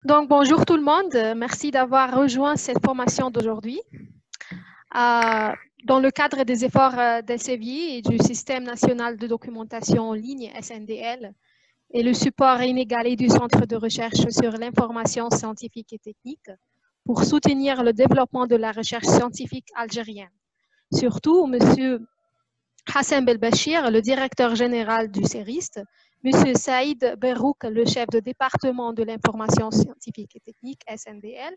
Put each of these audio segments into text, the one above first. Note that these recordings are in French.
Donc, bonjour tout le monde. Merci d'avoir rejoint cette formation d'aujourd'hui. Dans le cadre des efforts d'Elsevier et du Système national de documentation en ligne, SNDL, et le support inégalé du Centre de recherche sur l'information scientifique et technique pour soutenir le développement de la recherche scientifique algérienne. Surtout, M. Hassan Belbachir, le directeur général du CERIST, M. Saïd Berrouk, le chef de département de l'information scientifique et technique, SNDL,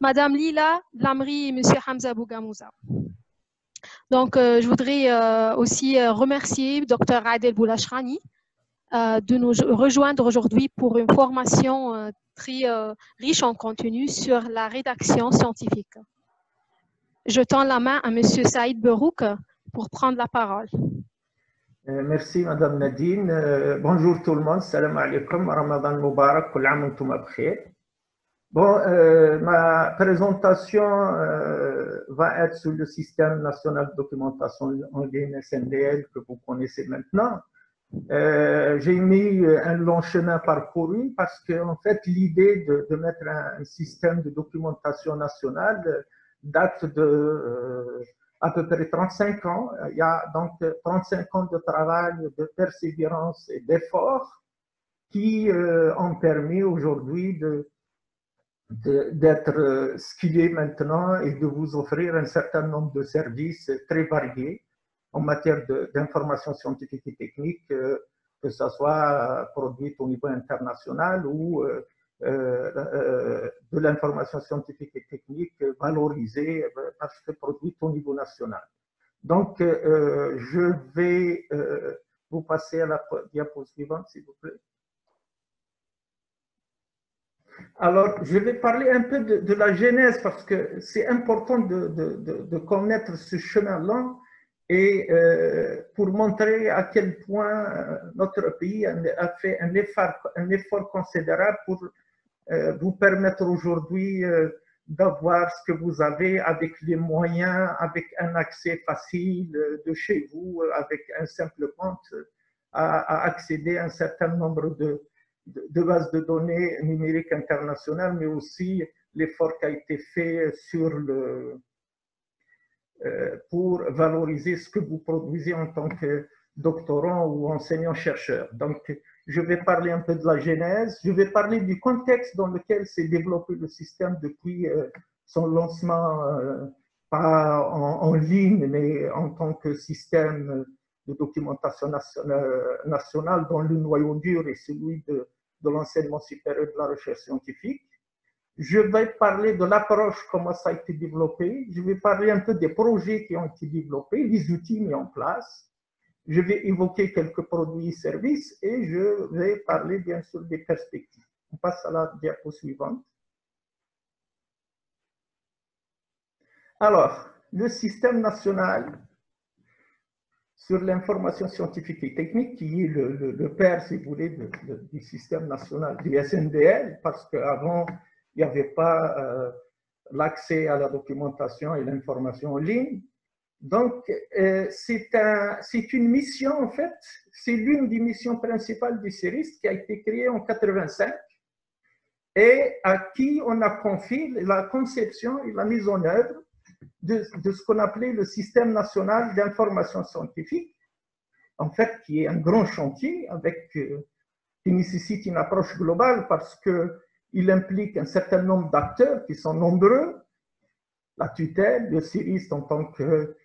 Madame Lila Lamri et M. Hamza Bougamouza. Donc, je voudrais aussi remercier Dr Adel Boulachrani de nous rejoindre aujourd'hui pour une formation très riche en contenu sur la rédaction scientifique. Je tends la main à M. Saïd Berrouk pour prendre la parole. Merci Madame Nadine. Bonjour tout le monde. Salam alaikum. Ramadan Mubarak. Kul aam antum bkhair. Bon, ma présentation va être sur le système national de documentation en ligne SNDL que vous connaissez maintenant. J'ai mis un long chemin parcouru parce que en fait l'idée de mettre un système de documentation nationale date de à peu près 35 ans. Il y a donc 35 ans de travail, de persévérance et d'efforts qui ont permis aujourd'hui d'être skillé maintenant et de vous offrir un certain nombre de services très variés en matière d'information scientifique et technique, que ce soit produite au niveau international ou de l'information scientifique et technique valorisée parce que produite au niveau national. Donc, je vais vous passer à la diapo suivante, s'il vous plaît. Alors, je vais parler un peu de la genèse parce que c'est important de connaître ce chemin-là et pour montrer à quel point notre pays a fait un effort considérable pour vous permettre aujourd'hui d'avoir ce que vous avez avec les moyens, avec un accès facile de chez vous, avec un simple compte, à accéder à un certain nombre de bases de données numériques internationales, mais aussi l'effort qui a été fait sur pour valoriser ce que vous produisez en tant que doctorant ou enseignant-chercheur. Donc, je vais parler un peu de la genèse, je vais parler du contexte dans lequel s'est développé le système depuis son lancement, pas en ligne, mais en tant que système de documentation nationale dont le noyau dur est celui de l'enseignement supérieur de la recherche scientifique. Je vais parler de l'approche, comment ça a été développé. Je vais parler un peu des projets qui ont été développés, les outils mis en place. Je vais évoquer quelques produits et services et je vais parler bien sûr des perspectives. On passe à la diapo suivante. Alors, le système national sur l'information scientifique et technique, qui est le père, si vous voulez, du système national du SNDL, parce qu'avant, il n'y avait pas l'accès à la documentation et l'information en ligne. Donc, c'est une mission, en fait, c'est l'une des missions principales du CERIST qui a été créée en 1985 et à qui on a confié la conception et la mise en œuvre de ce qu'on appelait le système national d'information scientifique, en fait, qui est un grand chantier qui nécessite une approche globale parce qu'il implique un certain nombre d'acteurs qui sont nombreux, la tutelle, le CERIST en tant que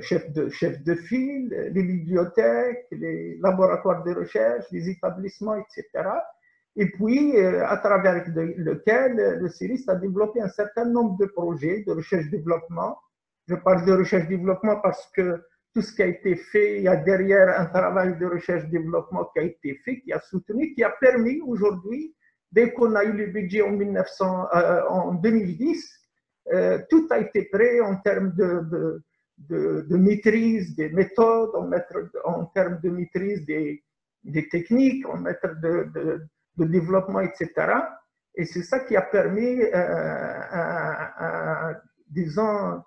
chef de file, les bibliothèques, les laboratoires de recherche, les établissements, etc. Et puis, à travers lequel le CERIST a développé un certain nombre de projets de recherche-développement. Je parle de recherche-développement parce que tout ce qui a été fait, il y a derrière un travail de recherche-développement qui a été fait, qui a soutenu, qui a permis aujourd'hui, dès qu'on a eu le budget en 2010, tout a été prêt en termes de maîtrise des méthodes, en termes de maîtrise des techniques, en termes de développement, etc. Et c'est ça qui a permis, disons,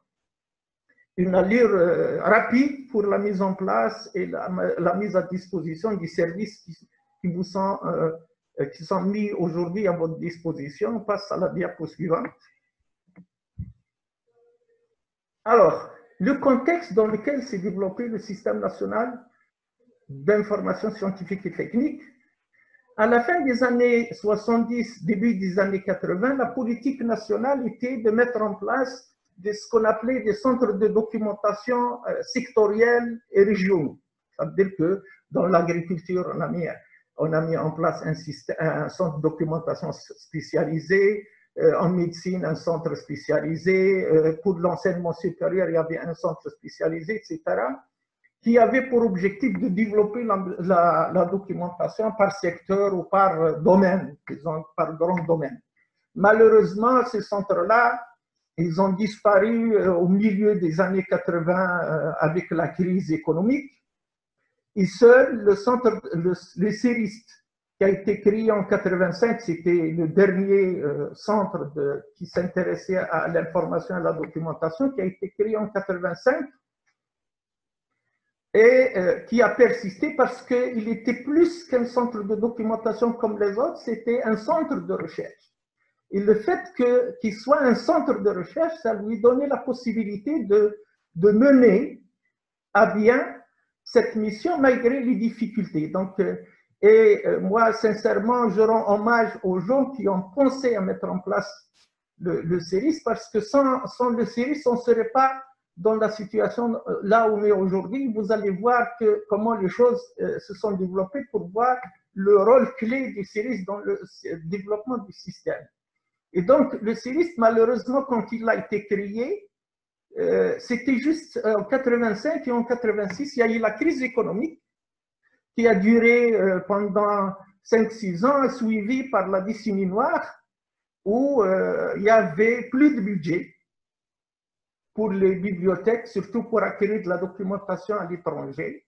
une allure rapide pour la mise en place et la mise à disposition des services qui sont mis aujourd'hui à votre disposition. On passe à la diapo suivante. Alors, le contexte dans lequel s'est développé le système national d'information scientifique et technique, à la fin des années 70, début des années 80, la politique nationale était de mettre en place ce qu'on appelait des centres de documentation sectoriels et régionaux. Ça veut dire que dans l'agriculture, on a mis en place un centre de documentation spécialisé, en médecine, un centre spécialisé, pour l'enseignement supérieur, il y avait un centre spécialisé, etc., qui avait pour objectif de développer la documentation par secteur ou par domaine, disons, par grand domaine. Malheureusement, ces centres-là, ils ont disparu au milieu des années 80 avec la crise économique. Et seul le centre, le CERIST, qui a été créé en 85, c'était le dernier centre qui s'intéressait à l'information et à la documentation, qui a été créé en 85 et qui a persisté parce qu'il était plus qu'un centre de documentation comme les autres, c'était un centre de recherche. Et le fait qu'il soit un centre de recherche, ça lui donnait la possibilité de mener à bien cette mission malgré les difficultés. Donc, moi, sincèrement, je rends hommage aux gens qui ont pensé à mettre en place le CERIS, parce que sans le CERIS, on ne serait pas dans la situation là où on est aujourd'hui. Vous allez voir comment les choses se sont développées pour voir le rôle clé du CERIS dans le développement du système. Et donc, le CERIS, malheureusement, quand il a été créé, c'était juste en 85 et en 86, il y a eu la crise économique qui a duré pendant 5-6 ans, suivie par la décennie noire, où il n'y avait plus de budget pour les bibliothèques, surtout pour acquérir de la documentation à l'étranger.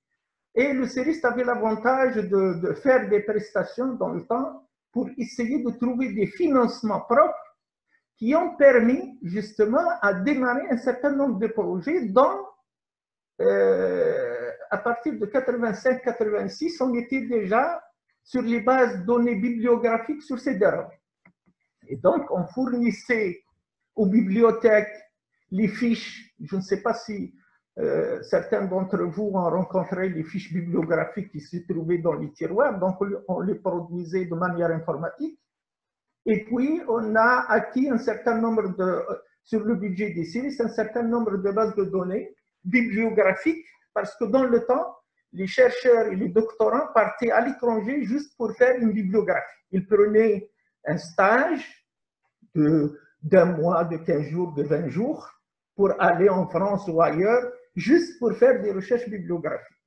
Et le CERIS avait l'avantage de faire des prestations dans le temps pour essayer de trouver des financements propres qui ont permis justement à démarrer un certain nombre de projets dont, à partir de 85-86, on était déjà sur les bases de données bibliographiques sur CD-ROM. Et donc, on fournissait aux bibliothèques les fiches. Je ne sais pas si certains d'entre vous ont rencontré les fiches bibliographiques qui se trouvaient dans les tiroirs. Donc, on les produisait de manière informatique. Et puis, on a acquis un certain nombre sur le budget des CERIS, un certain nombre de bases de données bibliographiques, parce que dans le temps, les chercheurs et les doctorants partaient à l'étranger juste pour faire une bibliographie. Ils prenaient un stage d'un mois, de 15 jours, de 20 jours, pour aller en France ou ailleurs, juste pour faire des recherches bibliographiques.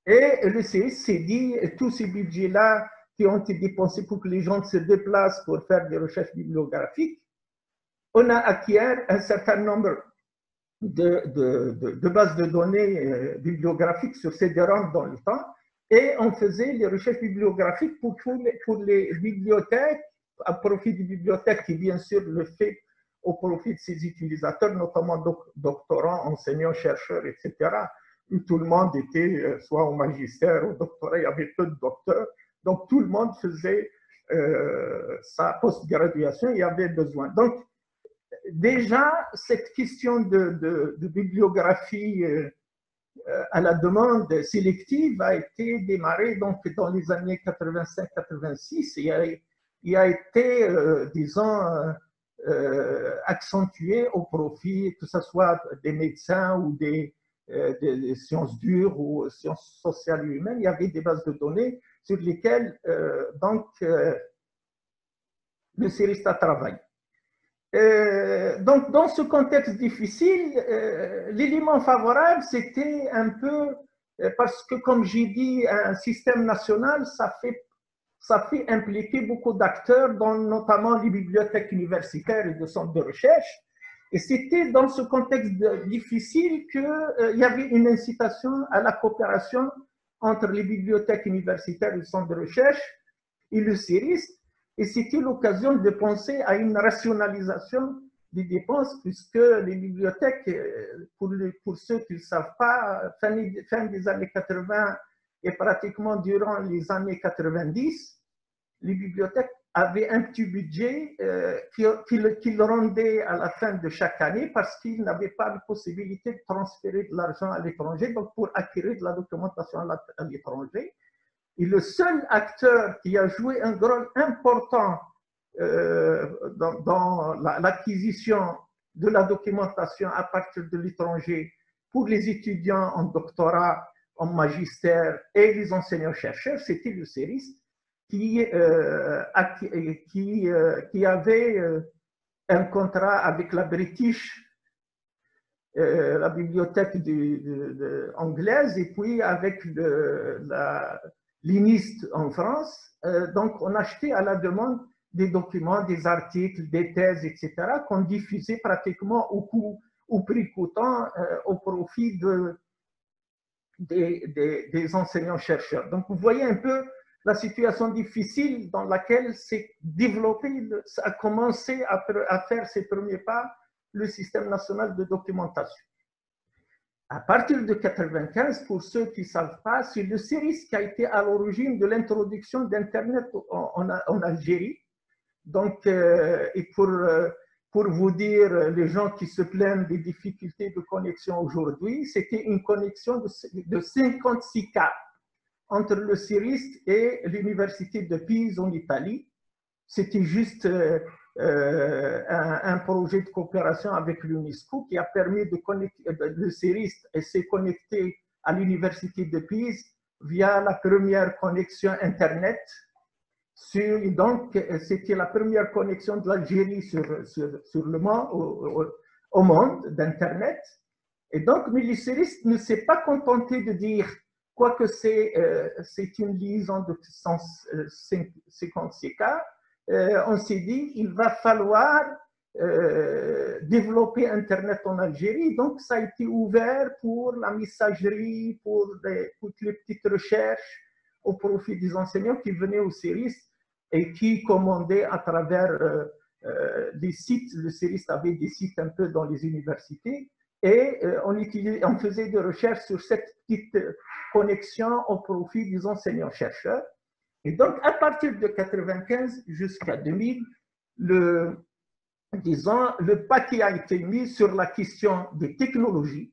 Et le CERIS s'est dit, tous ces budgets-là, qui ont été dépensés pour que les gens se déplacent pour faire des recherches bibliographiques, on a acquis un certain nombre de bases de données bibliographiques sur CD-ROM dans le temps, et on faisait les recherches bibliographiques pour les bibliothèques, à profit des bibliothèques qui, bien sûr, le fait au profit de ses utilisateurs, notamment doctorants, enseignants, chercheurs, etc. Où tout le monde était soit au magistère, au doctorat, il y avait peu de docteurs. Donc, tout le monde faisait sa post-graduation, il y avait besoin. Donc, déjà, cette question de bibliographie à la demande sélective a été démarrée donc, dans les années 85-86 et il a été, disons, accentué au profit, que ce soit des médecins ou des sciences dures ou sciences sociales et humaines. Il y avait des bases de données sur lesquelles le CERIS a travaillé. Donc, dans ce contexte difficile, l'élément favorable, c'était un peu, parce que, comme j'ai dit, un système national, ça fait impliquer beaucoup d'acteurs, notamment les bibliothèques universitaires et de centres de recherche. Et c'était dans ce contexte difficile qu'il y avait une incitation à la coopération entre les bibliothèques universitaires et les centres de recherche et le CERIS. Et c'était l'occasion de penser à une rationalisation des dépenses, puisque les bibliothèques, pour ceux qui ne le savent pas, fin des années 80 Et pratiquement durant les années 90, les bibliothèques avaient un petit budget qu'ils rendaient à la fin de chaque année parce qu'ils n'avaient pas la possibilité de transférer de l'argent à l'étranger, donc pour acquérir de la documentation à l'étranger. Et le seul acteur qui a joué un rôle important dans l'acquisition de la documentation à partir de l'étranger pour les étudiants en doctorat, en magistère et les enseignants-chercheurs, c'était le CERIST qui avait un contrat avec la British, la bibliothèque anglaise, et puis avec l'INIST en France. Donc, on achetait à la demande des documents, des articles, des thèses, etc., qu'on diffusait pratiquement au prix coûtant au profit des enseignants-chercheurs. Donc, vous voyez un peu la situation difficile dans laquelle s'est développé, a commencé à faire ses premiers pas le système national de documentation. À partir de 1995, pour ceux qui ne savent pas, c'est le CERIST qui a été à l'origine de l'introduction d'Internet en Algérie. Donc, et pour vous dire, les gens qui se plaignent des difficultés de connexion aujourd'hui, c'était une connexion de 56K entre le CERIST et l'université de Pise en Italie. C'était juste un projet de coopération avec l'UNESCO qui a permis de connecter le CERIST et s'est connecté à l'université de Pise via la première connexion Internet. Donc, c'était la première connexion de l'Algérie sur le monde, au monde d'Internet. Et donc, mais le CERIST ne s'est pas contenté de dire, quoique c'est une liaison de 56K, on s'est dit, il va falloir développer Internet en Algérie. Donc, ça a été ouvert pour la messagerie, pour toutes les petites recherches au profit des enseignants qui venaient au CERIST et qui commandaient à travers des sites. Le CERIST avait des sites un peu dans les universités et on faisait des recherches sur cette petite connexion au profit des enseignants-chercheurs. Et donc, à partir de 1995 jusqu'à 2000, le paquet a été mis sur la question des technologies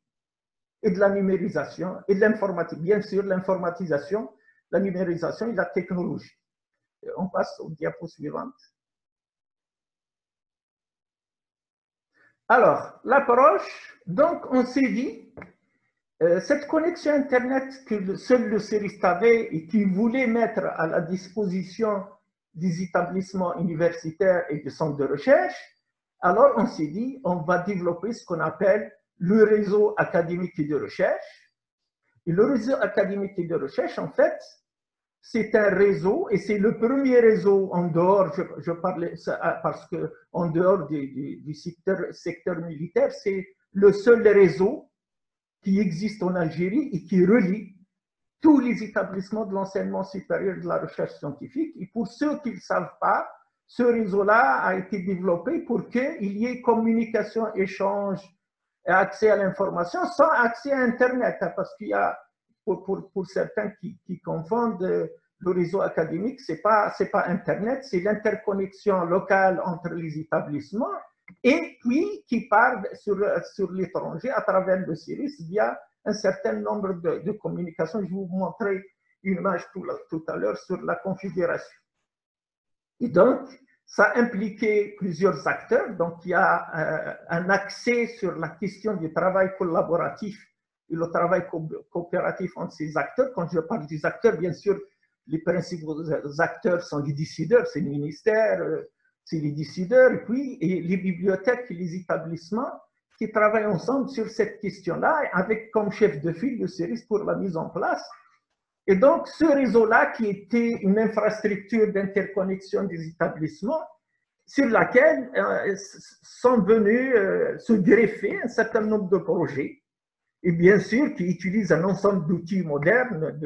et de la numérisation et de l'informatique. Bien sûr, l'informatisation, la numérisation et la technologie. On passe aux diapos suivantes. Alors, l'approche, donc on s'est dit, cette connexion Internet que seul le CERIST avait et qu'il voulait mettre à la disposition des établissements universitaires et des centres de recherche, alors on s'est dit, on va développer ce qu'on appelle le réseau académique et de recherche. Et le réseau académique et de recherche, en fait, c'est un réseau, et c'est le premier réseau en dehors, je parlais parce qu'en dehors du secteur militaire, c'est le seul réseau qui existe en Algérie et qui relie tous les établissements de l'enseignement supérieur de la recherche scientifique. Et pour ceux qui ne le savent pas, ce réseau-là a été développé pour qu'il y ait communication, échange et accès à l'information sans accès à Internet, parce qu'il y a, pour certains qui confondent, le réseau académique, ce n'est pas Internet, c'est l'interconnexion locale entre les établissements et puis qui part sur l'étranger à travers le CERIST via un certain nombre de communications. Je vais vous montrer une image tout à l'heure sur la configuration. Et donc, ça impliquait plusieurs acteurs. Donc, il y a un accès sur la question du travail collaboratif et le travail coopératif entre ces acteurs. Quand je parle des acteurs, bien sûr, les principaux acteurs sont les décideurs, c'est le ministère, c'est les décideurs, et les bibliothèques et les établissements qui travaillent ensemble sur cette question-là, avec comme chef de file le CERIST pour la mise en place. Et donc, ce réseau-là, qui était une infrastructure d'interconnexion des établissements, sur laquelle sont venus se greffer un certain nombre de projets, et bien sûr, qui utilisent un ensemble d'outils modernes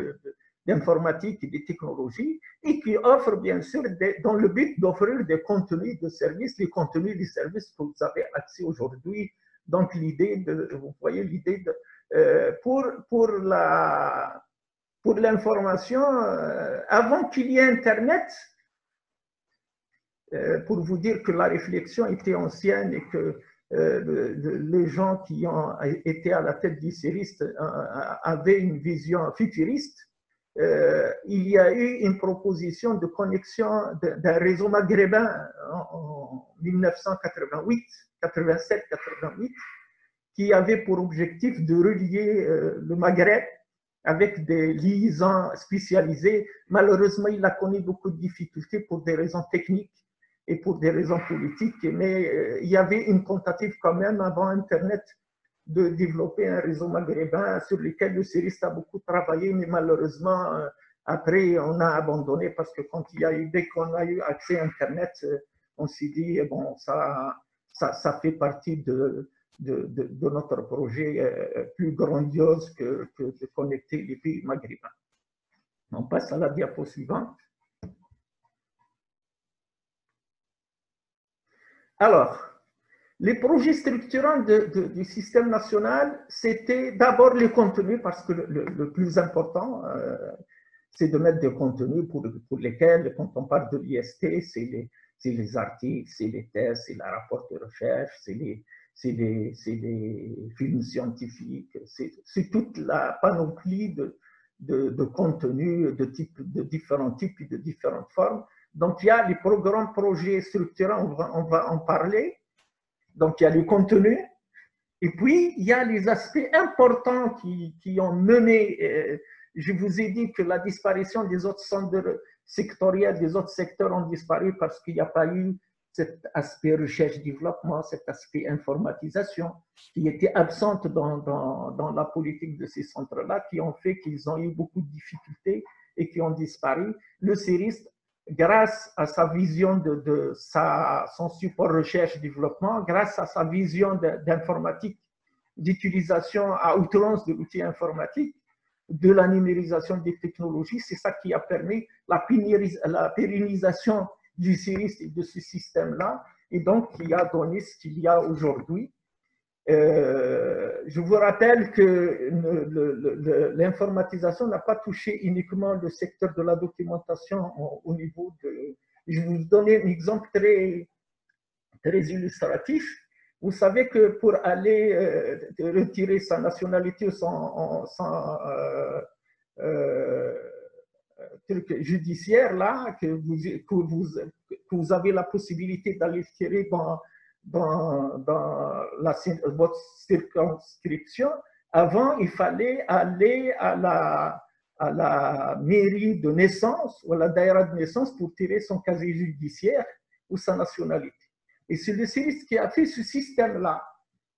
d'informatique et des technologies, et qui offrent bien sûr, dans le but d'offrir des contenus de services, les contenus des services que vous avez accès aujourd'hui. Donc l'idée vous voyez l'idée pour pour l'information, avant qu'il y ait Internet, pour vous dire que la réflexion était ancienne et que les gens qui ont été à la tête du CIRIST avaient une vision futuriste, il y a eu une proposition de connexion d'un réseau maghrébin en 1988, 87-88, qui avait pour objectif de relier le Maghreb avec des liaisons spécialisées. Malheureusement, il a connu beaucoup de difficultés pour des raisons techniques et pour des raisons politiques, mais il y avait une tentative quand même avant Internet de développer un réseau maghrébin sur lequel le CIRIST a beaucoup travaillé, mais malheureusement, après, on a abandonné parce que dès qu'on a eu accès à Internet, on s'est dit, bon, ça fait partie de notre projet plus grandiose que de connecter les pays maghrébins. On passe à la diapo suivante. Alors, les projets structurants du système national, c'était d'abord le contenu, parce que le plus important, c'est de mettre des contenus pour lesquels, quand on parle de l'IST, c'est les articles, c'est les thèses, c'est la rapport de recherche, c'est les films scientifiques, c'est toute la panoplie de contenus de différents types et de différentes formes. Donc, il y a les programmes, projets structurants, on va en parler. Donc, il y a le contenu. Et puis, il y a les aspects importants qui ont mené. Je vous ai dit que la disparition des autres centres sectoriels, des autres secteurs ont disparu parce qu'il n'y a pas eu cet aspect recherche-développement, cet aspect informatisation qui était absente dans la politique de ces centres-là, qui ont fait qu'ils ont eu beaucoup de difficultés et qui ont disparu. Le CIRIST, grâce à sa vision de son support recherche-développement, grâce à sa vision d'informatique, d'utilisation à outrance de l'outil informatique, de la numérisation des technologies, c'est ça qui a permis la pérennisation du CIRIST et de ce système-là, et donc qui a donné ce qu'il y a aujourd'hui. Je vous rappelle que l'informatisation n'a pas touché uniquement le secteur de la documentation au niveau de... Je vais vous donner un exemple très illustratif. Vous savez que pour aller retirer sa nationalité sans truc judiciaire, là, que vous avez la possibilité d'aller tirer dans votre circonscription. Avant, il fallait aller à la mairie de naissance ou à la daïra de naissance pour tirer son casier judiciaire ou sa nationalité. Et c'est le CIRIST qui a fait ce système-là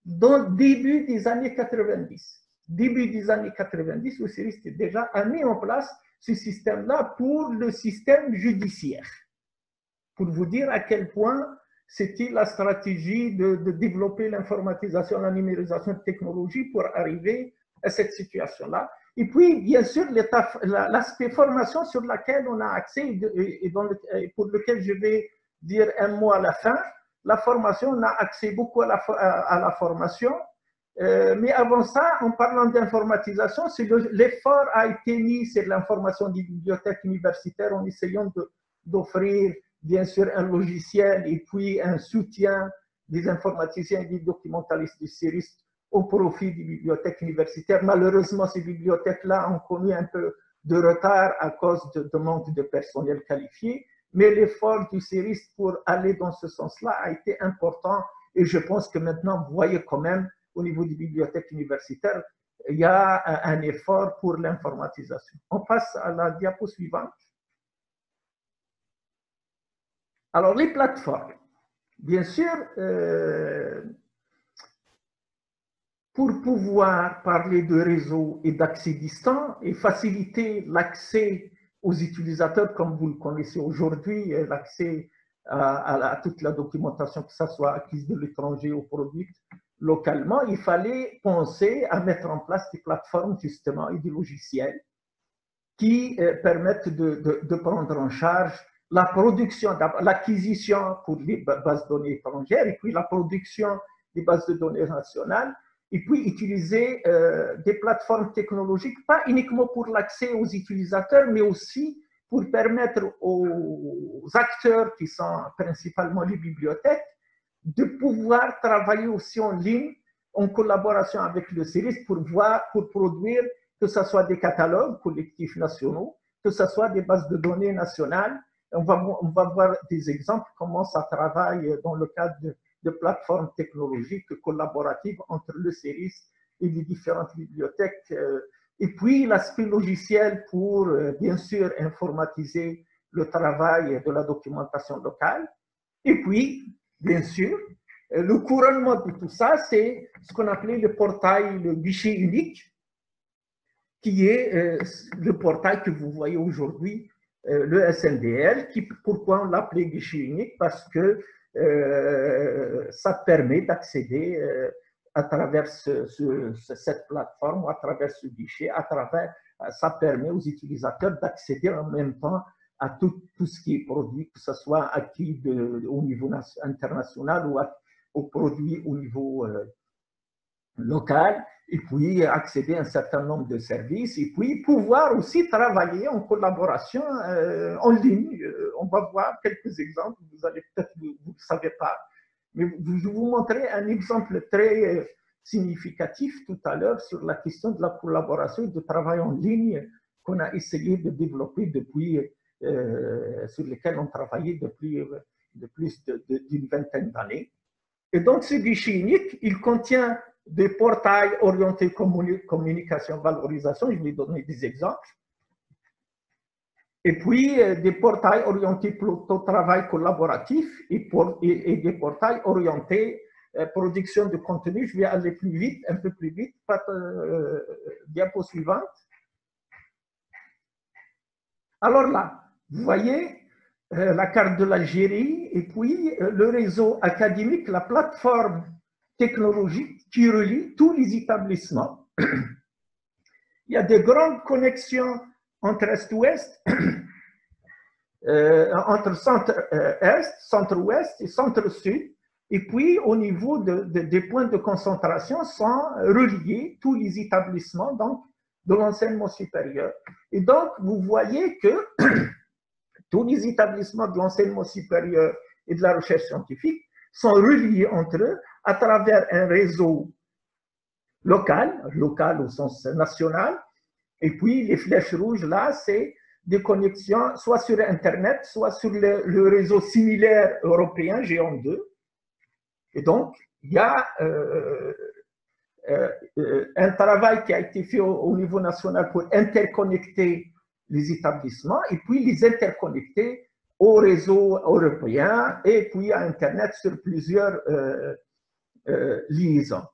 dans le début des années 90. Début des années 90, le CIRIST déjà a mis en place ce système-là pour le système judiciaire. Pour vous dire à quel point c'était la stratégie de développer l'informatisation, la numérisation de technologies pour arriver à cette situation-là. Et puis, bien sûr, l'aspect formation sur laquelle on a accès et pour lequel je vais dire un mot à la fin. La formation, on a accès beaucoup à la formation. Mais avant ça, en parlant d'informatisation, l'effort a été mis sur l'information des bibliothèques universitaires en essayant d'offrir bien sûr un logiciel et puis un soutien des informaticiens et des documentalistes du CIRIST au profit des bibliothèques universitaires. Malheureusement, ces bibliothèques-là ont connu un peu de retard à cause de manque de personnel qualifié, mais l'effort du CIRIST pour aller dans ce sens-là a été important et je pense que maintenant, vous voyez quand même, au niveau des bibliothèques universitaires, il y a un effort pour l'informatisation. On passe à la diapo suivante. Alors, les plateformes. Bien sûr, pour pouvoir parler de réseau et d'accès distant et faciliter l'accès aux utilisateurs, comme vous le connaissez aujourd'hui, l'accès à toute la documentation, que ce soit acquise de l'étranger ou produite localement, il fallait penser à mettre en place des plateformes justement et des logiciels qui permettent de prendre en charge la production, l'acquisition pour les bases de données étrangères et puis la production des bases de données nationales et puis utiliser des plateformes technologiques, pas uniquement pour l'accès aux utilisateurs, mais aussi pour permettre aux acteurs qui sont principalement les bibliothèques de pouvoir travailler aussi en ligne en collaboration avec le CERIS pour produire que ce soit des catalogues collectifs nationaux, que ce soit des bases de données nationales. On va voir des exemples comment ça travaille dans le cadre de plateformes technologiques collaboratives entre le CERIS et les différentes bibliothèques. Et puis l'aspect logiciel pour, bien sûr, informatiser le travail de la documentation locale. Et puis, bien sûr, le couronnement de tout ça, c'est ce qu'on appelait le portail, le guichet unique, qui est le portail que vous voyez aujourd'hui, le SNDL. Pourquoi on l'appelait guichet unique? Parce que ça permet d'accéder à travers cette plateforme, ou à travers ce guichet, ça permet aux utilisateurs d'accéder en même temps à tout ce qui est produit, que ce soit acquis au niveau international ou aux produits au niveau local, et puis accéder à un certain nombre de services, et puis pouvoir aussi travailler en collaboration en ligne. On va voir quelques exemples, vous allez peut-être, vous ne savez pas, mais je vais vous montrer un exemple très significatif tout à l'heure sur la question de la collaboration et de travail en ligne qu'on a essayé de développer depuis, sur lesquels on travaillait depuis plus d'une vingtaine d'années. Et donc, ce guichet unique, il contient des portails orientés communication, valorisation, je vais donner des exemples, et puis des portails orientés plutôt travail collaboratif et des portails orientés production de contenu. Je vais aller plus vite, un peu plus vite. Diapo suivante. Alors là, vous voyez la carte de l'Algérie et puis le réseau académique, la plateforme technologique qui relie tous les établissements. Il y a des grandes connexions entre Est-Ouest, entre Centre-Est, Centre-Ouest et Centre-Sud. Et puis, au niveau des points de concentration, sont reliés tous les établissements donc, de l'enseignement supérieur. Et donc, vous voyez que tous les établissements de l'enseignement supérieur et de la recherche scientifique sont reliés entre eux à travers un réseau local au sens national. Et puis, les flèches rouges, là, c'est des connexions soit sur Internet, soit sur le réseau similaire européen, Géant 2. Et donc, il y a un travail qui a été fait au niveau national pour interconnecter les établissements et puis les interconnecter au réseau européen et puis à Internet sur plusieurs liaisons.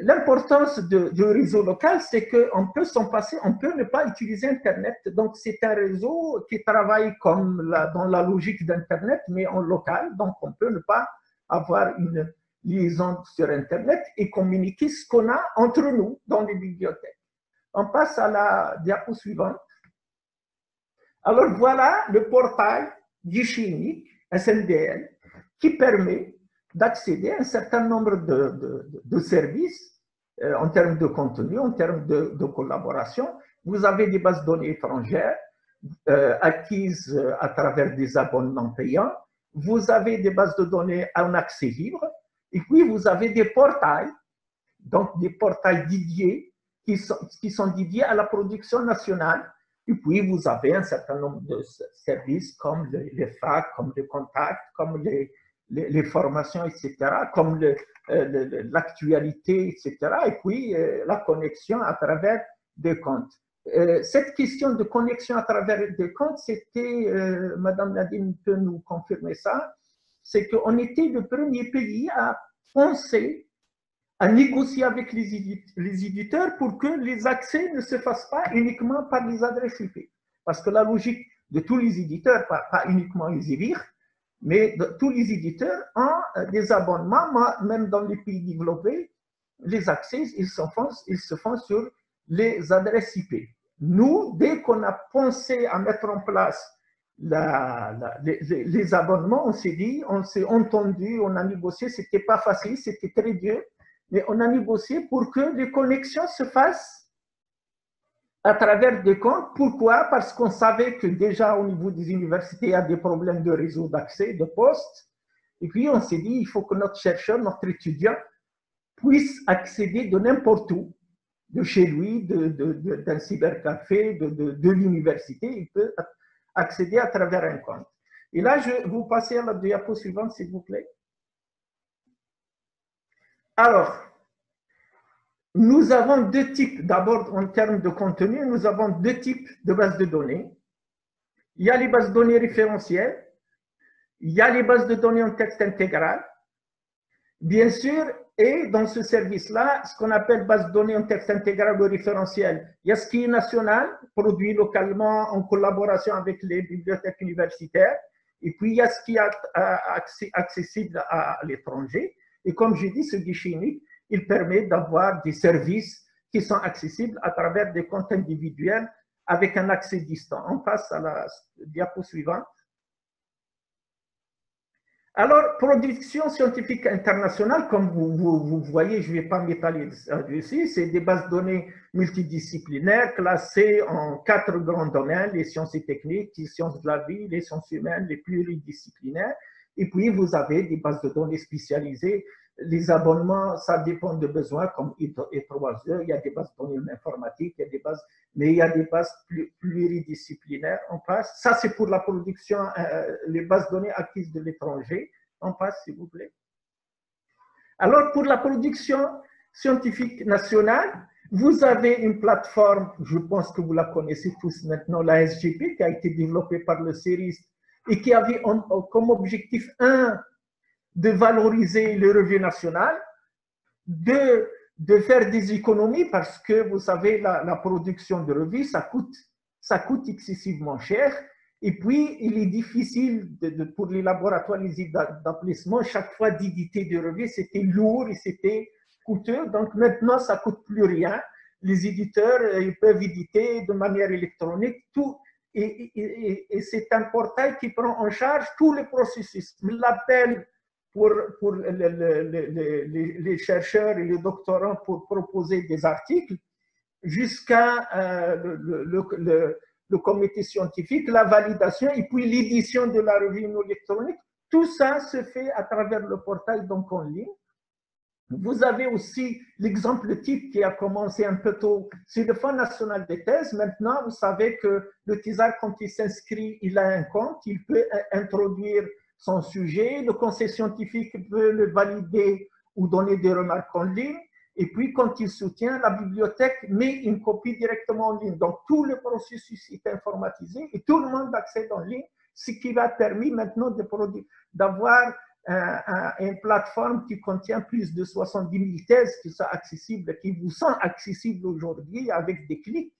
L'importance du réseau local, c'est qu'on peut s'en passer, on peut ne pas utiliser Internet. Donc, c'est un réseau qui travaille comme dans la logique d'Internet, mais en local. Donc, on peut ne pas avoir une liaison sur Internet et communiquer ce qu'on a entre nous dans les bibliothèques. On passe à la diapo suivante. Alors, voilà le portail guichet unique, SNDL, qui permet d'accéder à un certain nombre de services en termes de contenu, en termes de collaboration. Vous avez des bases de données étrangères acquises à travers des abonnements payants. Vous avez des bases de données en accès libre. Et puis, vous avez des portails, donc des portails dédiés qui sont dédiés à la production nationale. Et puis, vous avez un certain nombre de services comme les FAQ, comme les contacts, comme les formations, etc., comme l'actualité, etc., et puis la connexion à travers des comptes. Cette question de connexion à travers des comptes, c'était, Madame Nadine peut nous confirmer ça, c'est qu'on était le premier pays à penser, à négocier avec les éditeurs pour que les accès ne se fassent pas uniquement par les adresses IP. Parce que la logique de tous les éditeurs, pas uniquement les ELIR, mais tous les éditeurs ont des abonnements, même dans les pays développés, les accès, ils se font sur les adresses IP. Nous, dès qu'on a pensé à mettre en place les abonnements, on s'est dit, on s'est entendu, on a négocié, c'était pas facile, c'était très dur, mais on a négocié pour que les connexions se fassent à travers des comptes. Pourquoi? Parce qu'on savait que déjà au niveau des universités, il y a des problèmes de réseau d'accès, de postes. Et puis on s'est dit, il faut que notre chercheur, notre étudiant puisse accéder de n'importe où, de chez lui, d'un cybercafé, de l'université. Il peut accéder à travers un compte. Et là, je vous passer à la diapo suivante, s'il vous plaît. Alors, nous avons deux types, d'abord en termes de contenu, nous avons deux types de bases de données. Il y a les bases de données référentielles, il y a les bases de données en texte intégral. Bien sûr, et dans ce service-là, ce qu'on appelle base de données en texte intégral ou référentiel, il y a ce qui est national, produit localement en collaboration avec les bibliothèques universitaires, et puis il y a ce qui est accessible à l'étranger. Et comme j'ai dit, ce guichet unique, il permet d'avoir des services qui sont accessibles à travers des comptes individuels avec un accès distant. On passe à la diapo suivante. Alors, production scientifique internationale, comme vous voyez, je ne vais pas m'étaler dessus, c'est des bases de données multidisciplinaires classées en 4 grands domaines, les sciences et techniques, les sciences de la vie, les sciences humaines, les pluridisciplinaires. Et puis, vous avez des bases de données spécialisées. Les abonnements, ça dépend des besoins, comme E3E, il y a des bases de données informatiques, il y a des bases, mais il y a des bases pluridisciplinaires. On passe. Ça, c'est pour la production, les bases de données acquises de l'étranger. On passe, s'il vous plaît. Alors, pour la production scientifique nationale, vous avez une plateforme, je pense que vous la connaissez tous maintenant, la SGP, qui a été développée par le CERIS et qui avait comme objectif 1 de valoriser le revenu national, de faire des économies parce que vous savez, la production de revues, ça coûte excessivement cher. Et puis, il est difficile pour les laboratoires, les établissements, chaque fois d'éditer des revues, c'était lourd et c'était coûteux. Donc maintenant, ça ne coûte plus rien. Les éditeurs, ils peuvent éditer de manière électronique tout. Et c'est un portail qui prend en charge tous les processus. L'appel pour les chercheurs et les doctorants pour proposer des articles, jusqu'à le comité scientifique, la validation et puis l'édition de la revue électronique. Tout ça se fait à travers le portail donc en ligne. Vous avez aussi l'exemple type qui a commencé un peu tôt, c'est le Fonds national des thèses. Maintenant, vous savez que le thésard, quand il s'inscrit, il a un compte, il peut introduire son sujet, le conseil scientifique peut le valider ou donner des remarques en ligne, et puis quand il soutient, la bibliothèque met une copie directement en ligne. Donc tout le processus est informatisé et tout le monde accède en ligne, ce qui va permettre maintenant d'avoir une plateforme qui contient plus de 70 000 thèses qui sont accessibles, qui vous sont accessibles aujourd'hui avec des clics.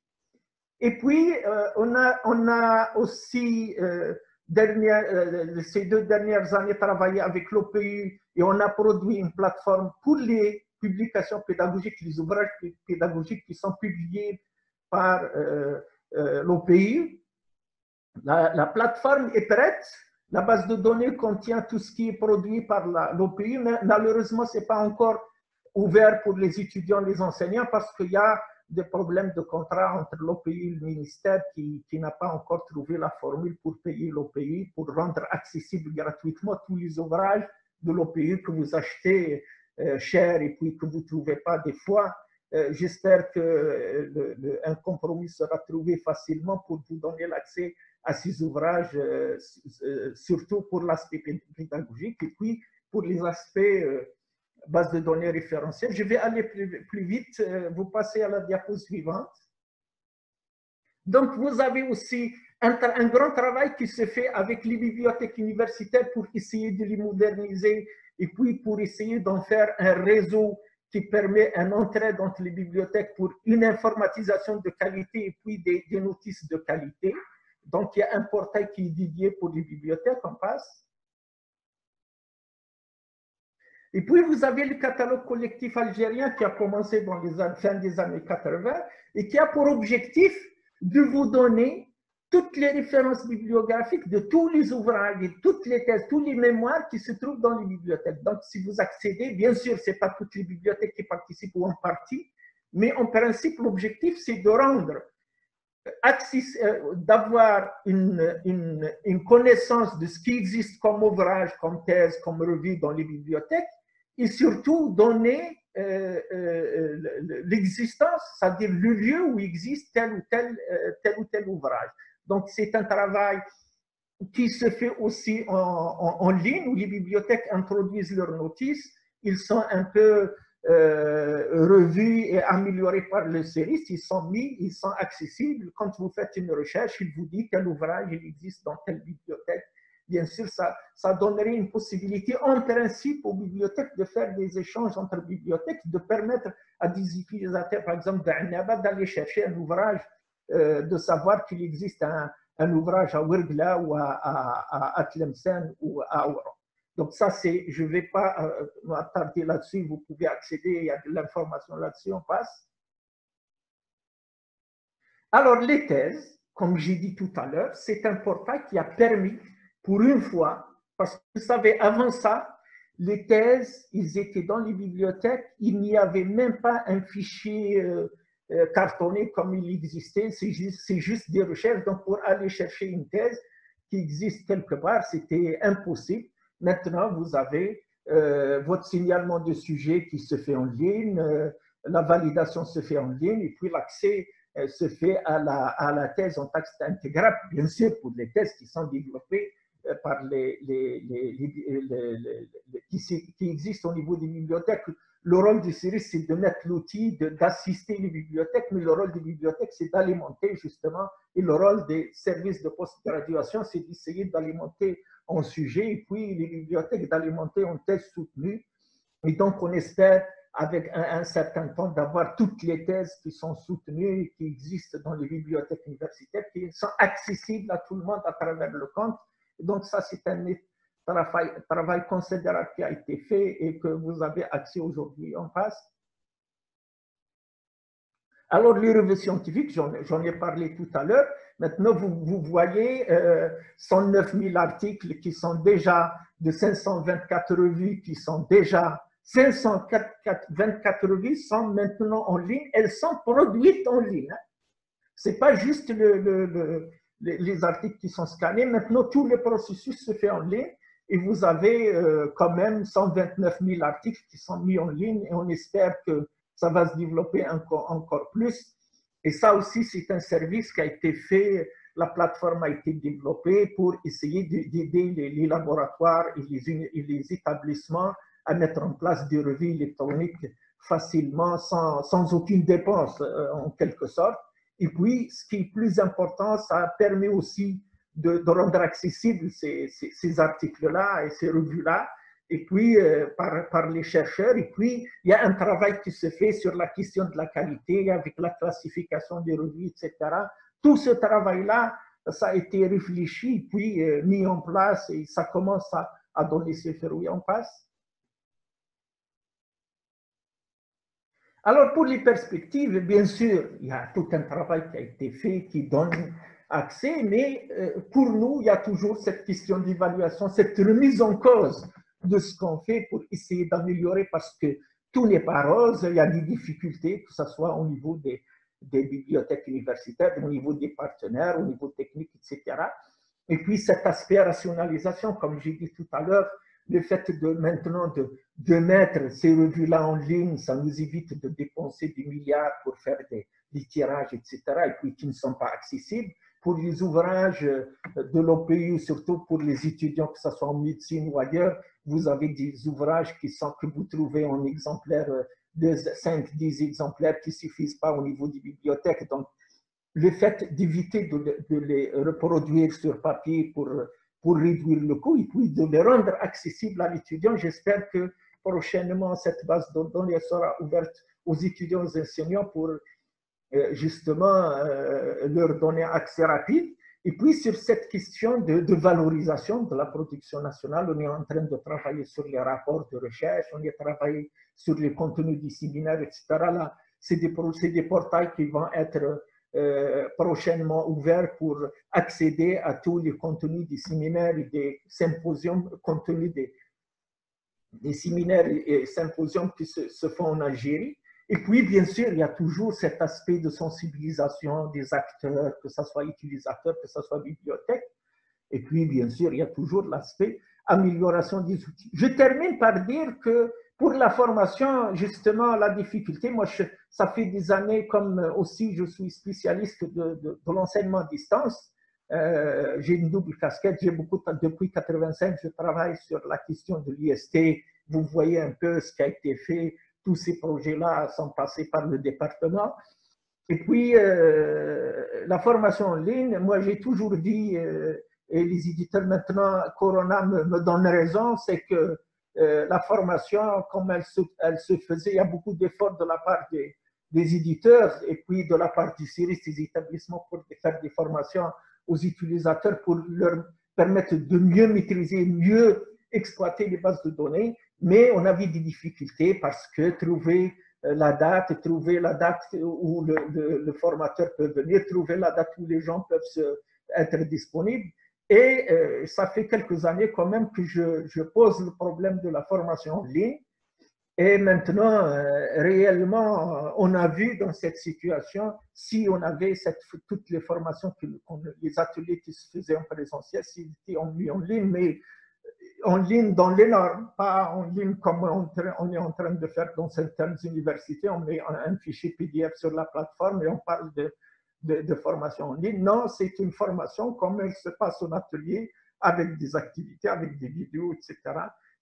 Et puis, on a aussi, ces 2 dernières années, travaillé avec l'OPU et on a produit une plateforme pour les publications pédagogiques, les ouvrages pédagogiques qui sont publiés par l'OPU. La plateforme est prête. La base de données contient tout ce qui est produit par l'OPU, mais malheureusement, ce n'est pas encore ouvert pour les étudiants, les enseignants, parce qu'il y a des problèmes de contrat entre l'OPU et le ministère qui n'a pas encore trouvé la formule pour payer l'OPU, pour rendre accessible gratuitement tous les ouvrages de l'OPU que vous achetez cher et puis que vous ne trouvez pas des fois. J'espère qu'un compromis sera trouvé facilement pour vous donner l'accès à ces ouvrages, surtout pour l'aspect pédagogique et puis pour les aspects base de données référentielles. Je vais aller plus vite, vous passez à la diapo suivante. Donc, vous avez aussi un grand travail qui se fait avec les bibliothèques universitaires pour essayer de les moderniser et puis pour essayer d'en faire un réseau qui permet une entraide entre les bibliothèques pour une informatisation de qualité et puis des notices de qualité. Donc, il y a un portail qui est dédié pour les bibliothèques, on passe. Et puis, vous avez le catalogue collectif algérien qui a commencé dans les fins des années 80 et qui a pour objectif de vous donner toutes les références bibliographiques de tous les ouvrages, et toutes les thèses, tous les mémoires qui se trouvent dans les bibliothèques. Donc, si vous accédez, bien sûr, ce n'est pas toutes les bibliothèques qui participent ou en partie, mais en principe, l'objectif, c'est de rendre d'avoir une connaissance de ce qui existe comme ouvrage, comme thèse, comme revue dans les bibliothèques, et surtout donner l'existence, c'est-à-dire le lieu où existe tel ou tel ouvrage. Donc, c'est un travail qui se fait aussi en ligne, où les bibliothèques introduisent leurs notices. Ils sont un peu revus et améliorés par le CERIS. Ils sont mis, ils sont accessibles. Quand vous faites une recherche, il vous dit quel ouvrage il existe dans telle bibliothèque. Bien sûr, ça donnerait une possibilité en principe aux bibliothèques de faire des échanges entre bibliothèques, de permettre à des utilisateurs, par exemple d'Annaba, d'aller chercher un ouvrage, de savoir qu'il existe un ouvrage à Ouergla ou à Tlemcen ou à Oran. Donc ça, je ne vais pas m'attarder là-dessus, vous pouvez accéder, il y a de l'information là-dessus, on passe. Alors les thèses, comme j'ai dit tout à l'heure, c'est un portail qui a permis, pour une fois, parce que vous savez, avant ça, les thèses, ils étaient dans les bibliothèques, il n'y avait même pas un fichier cartonné comme il existait, c'est juste des recherches. Donc, pour aller chercher une thèse qui existe quelque part, c'était impossible. Maintenant, vous avez votre signalement de sujet qui se fait en ligne, la validation se fait en ligne, et puis l'accès se fait à la thèse en texte intégrable, bien sûr, pour les thèses qui sont développées par qui existent au niveau des bibliothèques. Le rôle du CERIS, c'est de mettre l'outil, d'assister les bibliothèques, mais le rôle des bibliothèques, c'est d'alimenter justement, et le rôle des services de post-graduation, c'est d'essayer d'alimenter en sujet, et puis les bibliothèques d'alimenter en thèse soutenue. Et donc, on espère, avec un certain temps, d'avoir toutes les thèses qui sont soutenues et qui existent dans les bibliothèques universitaires, qui sont accessibles à tout le monde à travers le compte. Donc, ça, c'est un travail considérable qui a été fait et que vous avez accès aujourd'hui. On passe. Alors, les revues scientifiques, j'en ai parlé tout à l'heure. Maintenant, vous voyez 109 000 articles qui sont déjà de 524 revues qui sont déjà 524 revues sont maintenant en ligne. Elles sont produites en ligne. Ce n'est pas juste les articles qui sont scannés. Maintenant, tout le processus se fait en ligne. Et vous avez quand même 129 000 articles qui sont mis en ligne. Et on espère que ça va se développer encore plus. Et ça aussi, c'est un service qui a été fait. La plateforme a été développée pour essayer d'aider les laboratoires et les établissements à mettre en place des revues électroniques facilement, sans aucune dépense, en quelque sorte. Et puis, ce qui est plus important, ça permet aussi de rendre accessibles ces articles-là et ces revues-là, et puis par les chercheurs. Et puis, il y a un travail qui se fait sur la question de la qualité, avec la classification des revues, etc. Tout ce travail-là, ça a été réfléchi, puis mis en place, et ça commence à donner ses fruits. On passe. Alors, pour les perspectives, bien sûr, il y a tout un travail qui a été fait qui donne accès, mais pour nous, il y a toujours cette question d'évaluation, cette remise en cause de ce qu'on fait pour essayer d'améliorer, parce que tout n'est pas rose, il y a des difficultés, que ce soit au niveau des bibliothèques universitaires, au niveau des partenaires, au niveau technique, etc. Et puis cet aspect rationalisation, comme j'ai dit tout à l'heure, le fait de maintenant de mettre ces revues-là en ligne, ça nous évite de dépenser des milliards pour faire des tirages, etc., et puis qui ne sont pas accessibles. Pour les ouvrages de l'OPU, surtout pour les étudiants, que ce soit en médecine ou ailleurs, vous avez des ouvrages que vous trouvez en exemplaires, 5-10 exemplaires qui ne suffisent pas au niveau des bibliothèques. Donc, le fait d'éviter de les reproduire sur papier pour réduire le coût et puis de les rendre accessibles à l'étudiant, j'espère que prochainement, cette base de données sera ouverte aux étudiants et aux enseignants pour justement leur donner accès rapide. Et puis, sur cette question de valorisation de la production nationale, on est en train de travailler sur les rapports de recherche, on est travaillé sur les contenus du séminaire, etc. Là, c'est des portails qui vont être prochainement ouvert pour accéder à tous les contenus des séminaires et des symposiums, contenus des séminaires et symposiums qui se font en Algérie. Et puis, bien sûr, il y a toujours cet aspect de sensibilisation des acteurs, que ce soit utilisateurs, que ce soit bibliothèque. Et puis, bien sûr, il y a toujours l'aspect amélioration des outils. Je termine par dire que pour la formation, justement, la difficulté, moi, ça fait des années, comme aussi je suis spécialiste de l'enseignement à distance, j'ai une double casquette, depuis 1985, je travaille sur la question de l'IST. Vous voyez un peu ce qui a été fait, tous ces projets-là sont passés par le département. Et puis, la formation en ligne, moi, j'ai toujours dit, et les éditeurs maintenant, Corona me donne raison, c'est que la formation, comme elle se faisait, il y a beaucoup d'efforts de la part des éditeurs et puis de la part du CIRIS, des établissements pour faire des formations aux utilisateurs pour leur permettre de mieux maîtriser, mieux exploiter les bases de données. Mais on avait des difficultés parce que trouver la date où le formateur peut venir, trouver la date où les gens peuvent être disponibles. Et ça fait quelques années quand même que je pose le problème de la formation en ligne. Et maintenant, réellement, on a vu dans cette situation, si on avait toutes les formations, les ateliers qui se faisaient en présentiel, s'ils étaient mis en ligne, mais en ligne dans les normes, pas en ligne comme on est en train de faire dans certaines universités, on met un fichier PDF sur la plateforme et on parle de formation en ligne. Non, c'est une formation comme elle se passe en atelier, avec des activités, avec des vidéos, etc.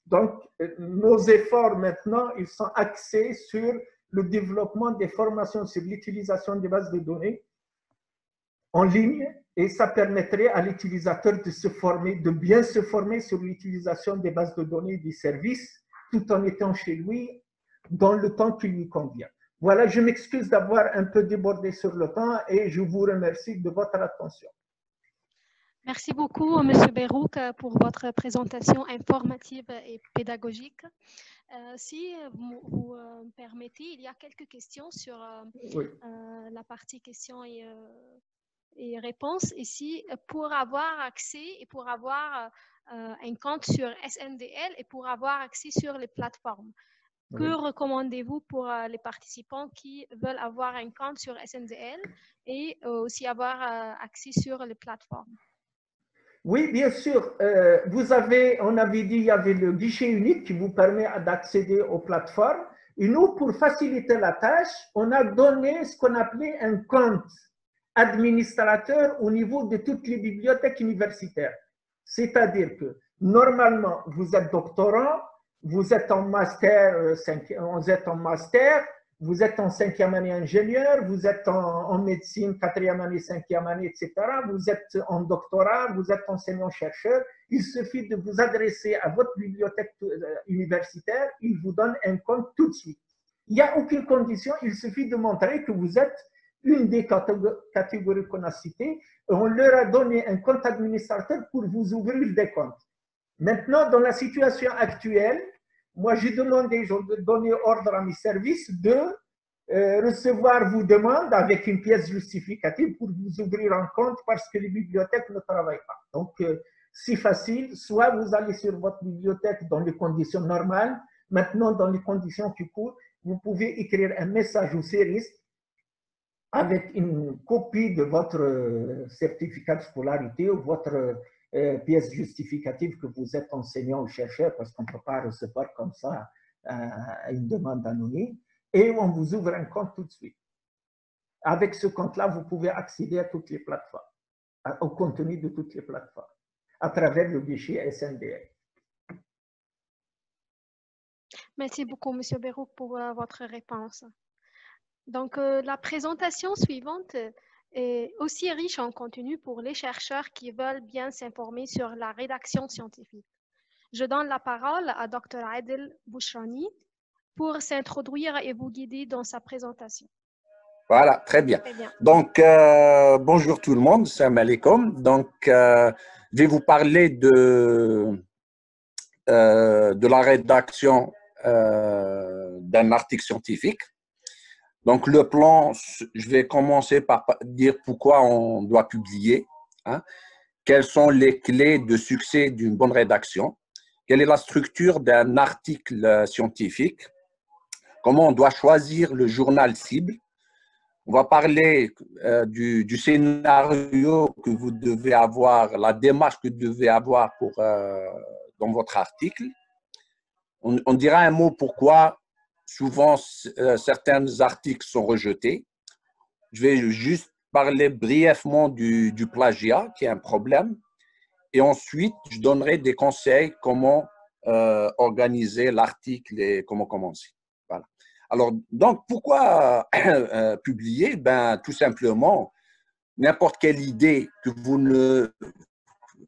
Donc, nos efforts maintenant, ils sont axés sur le développement des formations sur l'utilisation des bases de données en ligne, et ça permettrait à l'utilisateur de se former, de bien se former sur l'utilisation des bases de données et des services, tout en étant chez lui dans le temps qui lui convient. Voilà, je m'excuse d'avoir un peu débordé sur le temps et je vous remercie de votre attention. Merci beaucoup, M. Berrouk, pour votre présentation informative et pédagogique. Si vous me permettez, il y a quelques questions sur la partie questions et réponses ici. Pour avoir accès et pour avoir un compte sur SNDL et pour avoir accès sur les plateformes, que recommandez-vous pour les participants qui veulent avoir un compte sur SNDL et aussi avoir accès sur les plateformes? Oui, bien sûr. On avait dit qu'il y avait le guichet unique qui vous permet d'accéder aux plateformes. Et nous, pour faciliter la tâche, on a donné ce qu'on appelait un compte administrateur au niveau de toutes les bibliothèques universitaires. C'est-à-dire que normalement, vous êtes doctorant, vous êtes en master, vous êtes en 5e année ingénieur, vous êtes en médecine, 4e année, 5e année, etc. Vous êtes en doctorat, vous êtes enseignant-chercheur. Il suffit de vous adresser à votre bibliothèque universitaire, il vous donne un compte tout de suite. Il n'y a aucune condition, il suffit de montrer que vous êtes une des catégories qu'on a citées. On leur a donné un compte administrateur pour vous ouvrir des comptes. Maintenant, dans la situation actuelle, moi, j'ai donné ordre à mes services de recevoir vos demandes avec une pièce justificative pour vous ouvrir un compte parce que les bibliothèques ne travaillent pas. Donc, c'est facile. Soit vous allez sur votre bibliothèque dans les conditions normales. Maintenant, dans les conditions qui courent, vous pouvez écrire un message au service avec une copie de votre certificat de scolarité ou votre pièce justificative que vous êtes enseignant ou chercheur, parce qu'on ne peut pas recevoir comme ça une demande anonyme, et on vous ouvre un compte tout de suite. Avec ce compte-là, vous pouvez accéder à toutes les plateformes, au contenu de toutes les plateformes, à travers le guichet SNDL. Merci beaucoup, M. Berrouk, pour votre réponse. Donc, la présentation suivante est aussi riche en contenu pour les chercheurs qui veulent bien s'informer sur la rédaction scientifique. Je donne la parole à Dr. Adel Bouchrani pour s'introduire et vous guider dans sa présentation. Voilà, très bien. Donc, bonjour tout le monde, salam alaikum. Donc, je vais vous parler de la rédaction d'un article scientifique. Donc, le plan, je vais commencer par dire pourquoi on doit publier, hein. Quelles sont les clés de succès d'une bonne rédaction? Quelle est la structure d'un article scientifique? Comment on doit choisir le journal cible? On va parler du scénario que vous devez avoir, la démarche que vous devez avoir dans votre article. On dira un mot pourquoi souvent certains articles sont rejetés. Je vais juste parler brièvement du plagiat, qui est un problème. Et ensuite, je donnerai des conseils comment organiser l'article et comment commencer. Voilà. Alors, donc, pourquoi publier? Ben, tout simplement, n'importe quelle idée que vous ne…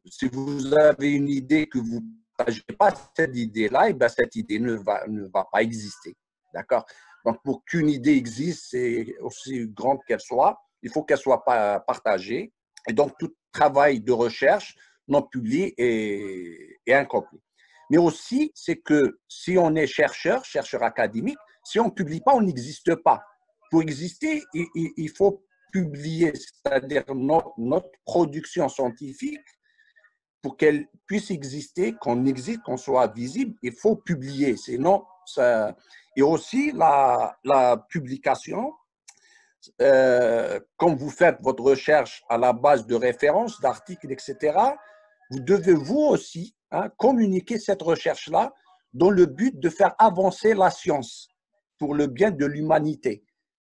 Si vous avez une idée que vous ne partagez pas cette idée-là, et ben, cette idée ne va pas exister. D'accord? Donc, pour qu'une idée existe, c'est aussi grande qu'elle soit, il faut qu'elle soit partagée. Et donc, tout travail de recherche non publié est incomplet. Mais aussi, c'est que si on est chercheur académique, si on ne publie pas, on n'existe pas. Pour exister, il faut publier, c'est-à-dire notre production scientifique, pour qu'elle puisse exister, qu'on existe, qu'on soit visible, il faut publier. Sinon, ça… Et aussi, la publication, quand vous faites votre recherche à la base de références, d'articles, etc., vous devez vous aussi communiquer cette recherche-là dans le but de faire avancer la science pour le bien de l'humanité.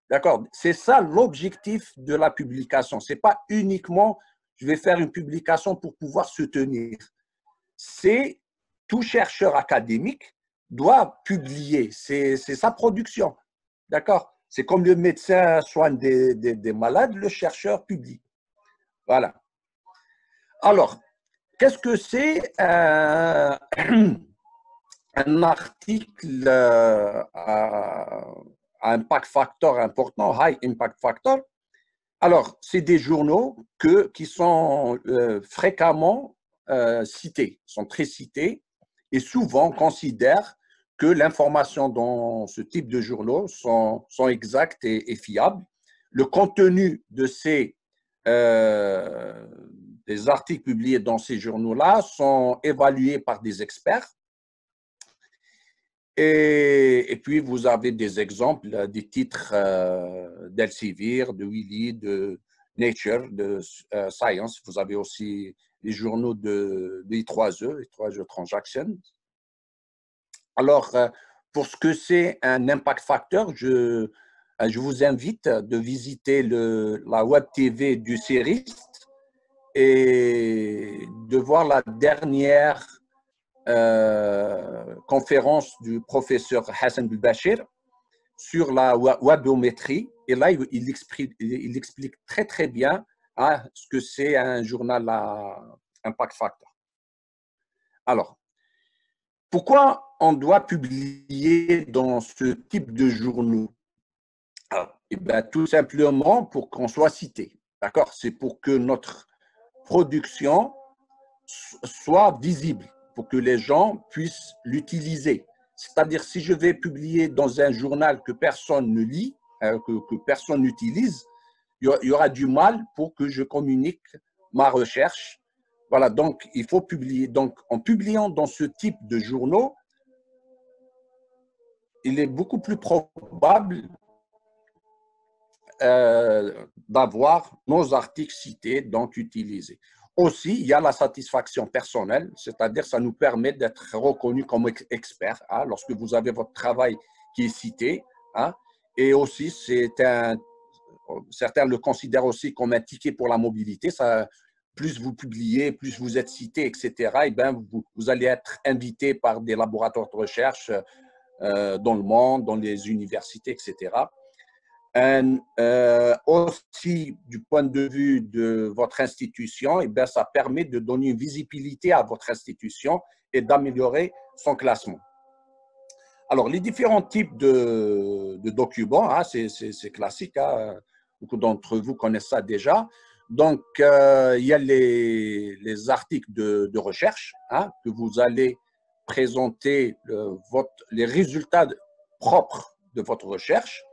D'accord? C'est ça l'objectif de la publication. Ce n'est pas uniquement je vais faire une publication pour pouvoir se tenir. C'est tout chercheur académique doit publier. C'est sa production. D'accord? C'est comme le médecin soigne des malades, le chercheur publie. Voilà. Alors, qu'est-ce que c'est un article à impact factor important, high impact factor? Alors, c'est des journaux qui sont fréquemment cités, sont très cités, et souvent on considère que l'information dans ce type de journaux sont exactes et fiables. Le contenu de des articles publiés dans ces journaux-là sont évalués par des experts. Et puis, vous avez des exemples, des titres d'Elsevier, de Wiley, de Nature, de Science. Vous avez aussi les journaux de I3E, I3E Transactions. Alors, pour ce que c'est un impact factor, je vous invite de visiter la web TV du CERIST et de voir la dernière conférence du professeur Hassan Belbachir sur la webiométrie. Et là, il explique très, très bien ce que c'est un journal à impact factor. Alors, pourquoi on doit publier dans ce type de journaux? Eh bien, tout simplement pour qu'on soit cité. D'accord? C'est pour que notre production soit visible, pour que les gens puissent l'utiliser. C'est-à-dire, si je vais publier dans un journal que personne ne lit, que personne n'utilise, il y aura du mal pour que je communique ma recherche. Voilà, donc il faut publier. Donc, en publiant dans ce type de journaux, il est beaucoup plus probable d'avoir nos articles cités, donc utilisés. Aussi, il y a la satisfaction personnelle, c'est-à-dire ça nous permet d'être reconnus comme experts lorsque vous avez votre travail qui est cité. Et aussi, certains le considèrent aussi comme un ticket pour la mobilité. Ça, plus vous publiez, plus vous êtes cité, etc., et bien, vous allez être invité par des laboratoires de recherche dans le monde, dans les universités, etc. Aussi, du point de vue de votre institution, et bien, ça permet de donner une visibilité à votre institution et d'améliorer son classement. Alors, les différents types de documents, c'est classique, beaucoup d'entre vous connaissent ça déjà. Donc, il y a les articles de recherche que vous allez présenter les résultats propres de votre recherche.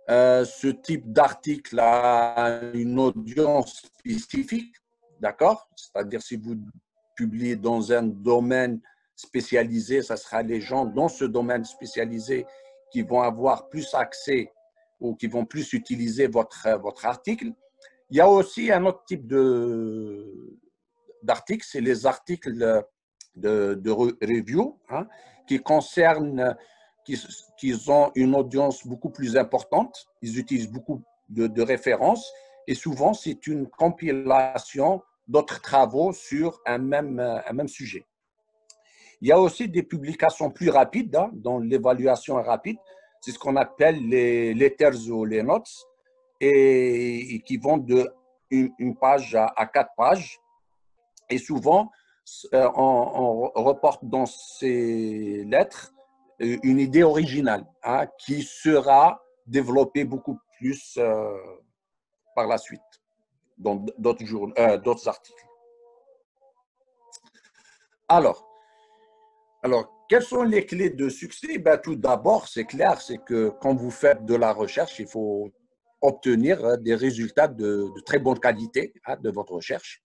ce type d'article a une audience spécifique, d'accord? C'est-à-dire si vous publiez dans un domaine spécialisé, ça sera les gens dans ce domaine spécialisé qui vont avoir plus accès ou qui vont plus utiliser votre article. Il y a aussi un autre type d'articles, c'est les articles de review, hein, qui concernent, qui ont une audience beaucoup plus importante. Ils utilisent beaucoup de références et souvent, c'est une compilation d'autres travaux sur un même sujet. Il y a aussi des publications plus rapides, hein, dont l'évaluation est rapide. C'est ce qu'on appelle les letters ou les notes et qui vont de une page à 4 pages. Et souvent, on reporte dans ces lettres une idée originale, hein, qui sera développée beaucoup plus par la suite dans d'autres articles. Alors, quelles sont les clés de succès? Ben, tout d'abord, c'est clair, c'est que quand vous faites de la recherche, il faut obtenir des résultats de très bonne qualité, hein, de votre recherche.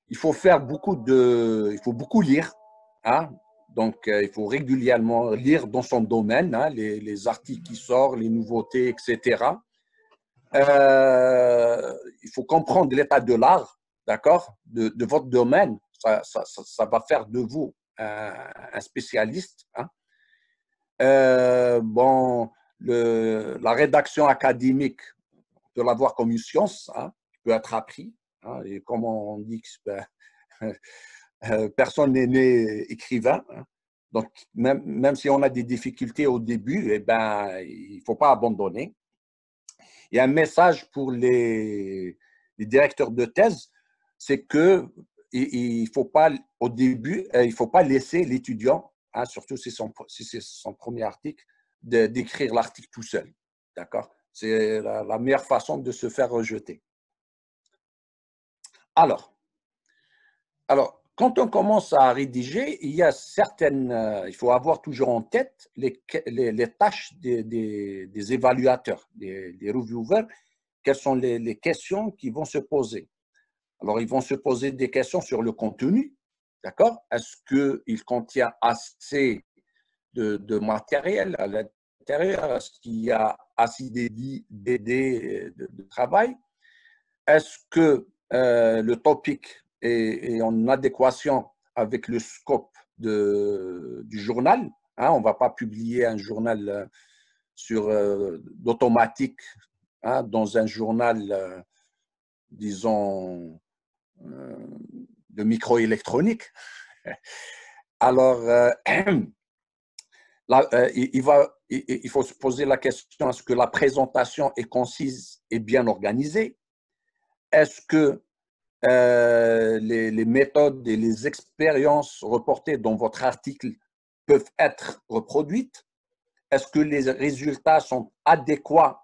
Il faut beaucoup lire, hein. Donc, il faut régulièrement lire dans son domaine, hein, les articles qui sortent, les nouveautés, etc. Il faut comprendre l'état de l'art, d'accord, de votre domaine. Ça va faire de vous un spécialiste, hein. Bon, la rédaction académique, on peut la voir comme une science, hein, qui peut être appris, hein, et comme on dit que personne n'est né écrivain, hein. Donc, même si on a des difficultés au début, eh ben, il ne faut pas abandonner. Il y a un message pour les directeurs de thèse, c'est que il faut pas, au début, il ne faut pas laisser l'étudiant, hein, surtout si c'est son premier article, d'écrire l'article tout seul. D'accord? C'est la meilleure façon de se faire rejeter. Alors, quand on commence à rédiger, il y a il faut avoir toujours en tête les tâches des évaluateurs, des reviewers, quelles sont les questions qui vont se poser. Alors, ils vont se poser des questions sur le contenu, d'accord? Est-ce qu'il contient assez de matériel à l'intérieur? Est-ce qu'il y a assez d'idées de travail? Est-ce que le topic est en adéquation avec le scope du journal, hein? On ne va pas publier un journal d'automatique, hein, dans un journal, disons, de microélectronique. Alors, il faut se poser la question, est-ce que la présentation est concise et bien organisée? Est-ce que les méthodes et les expériences reportées dans votre article peuvent être reproduites? Est-ce que les résultats sont adéquats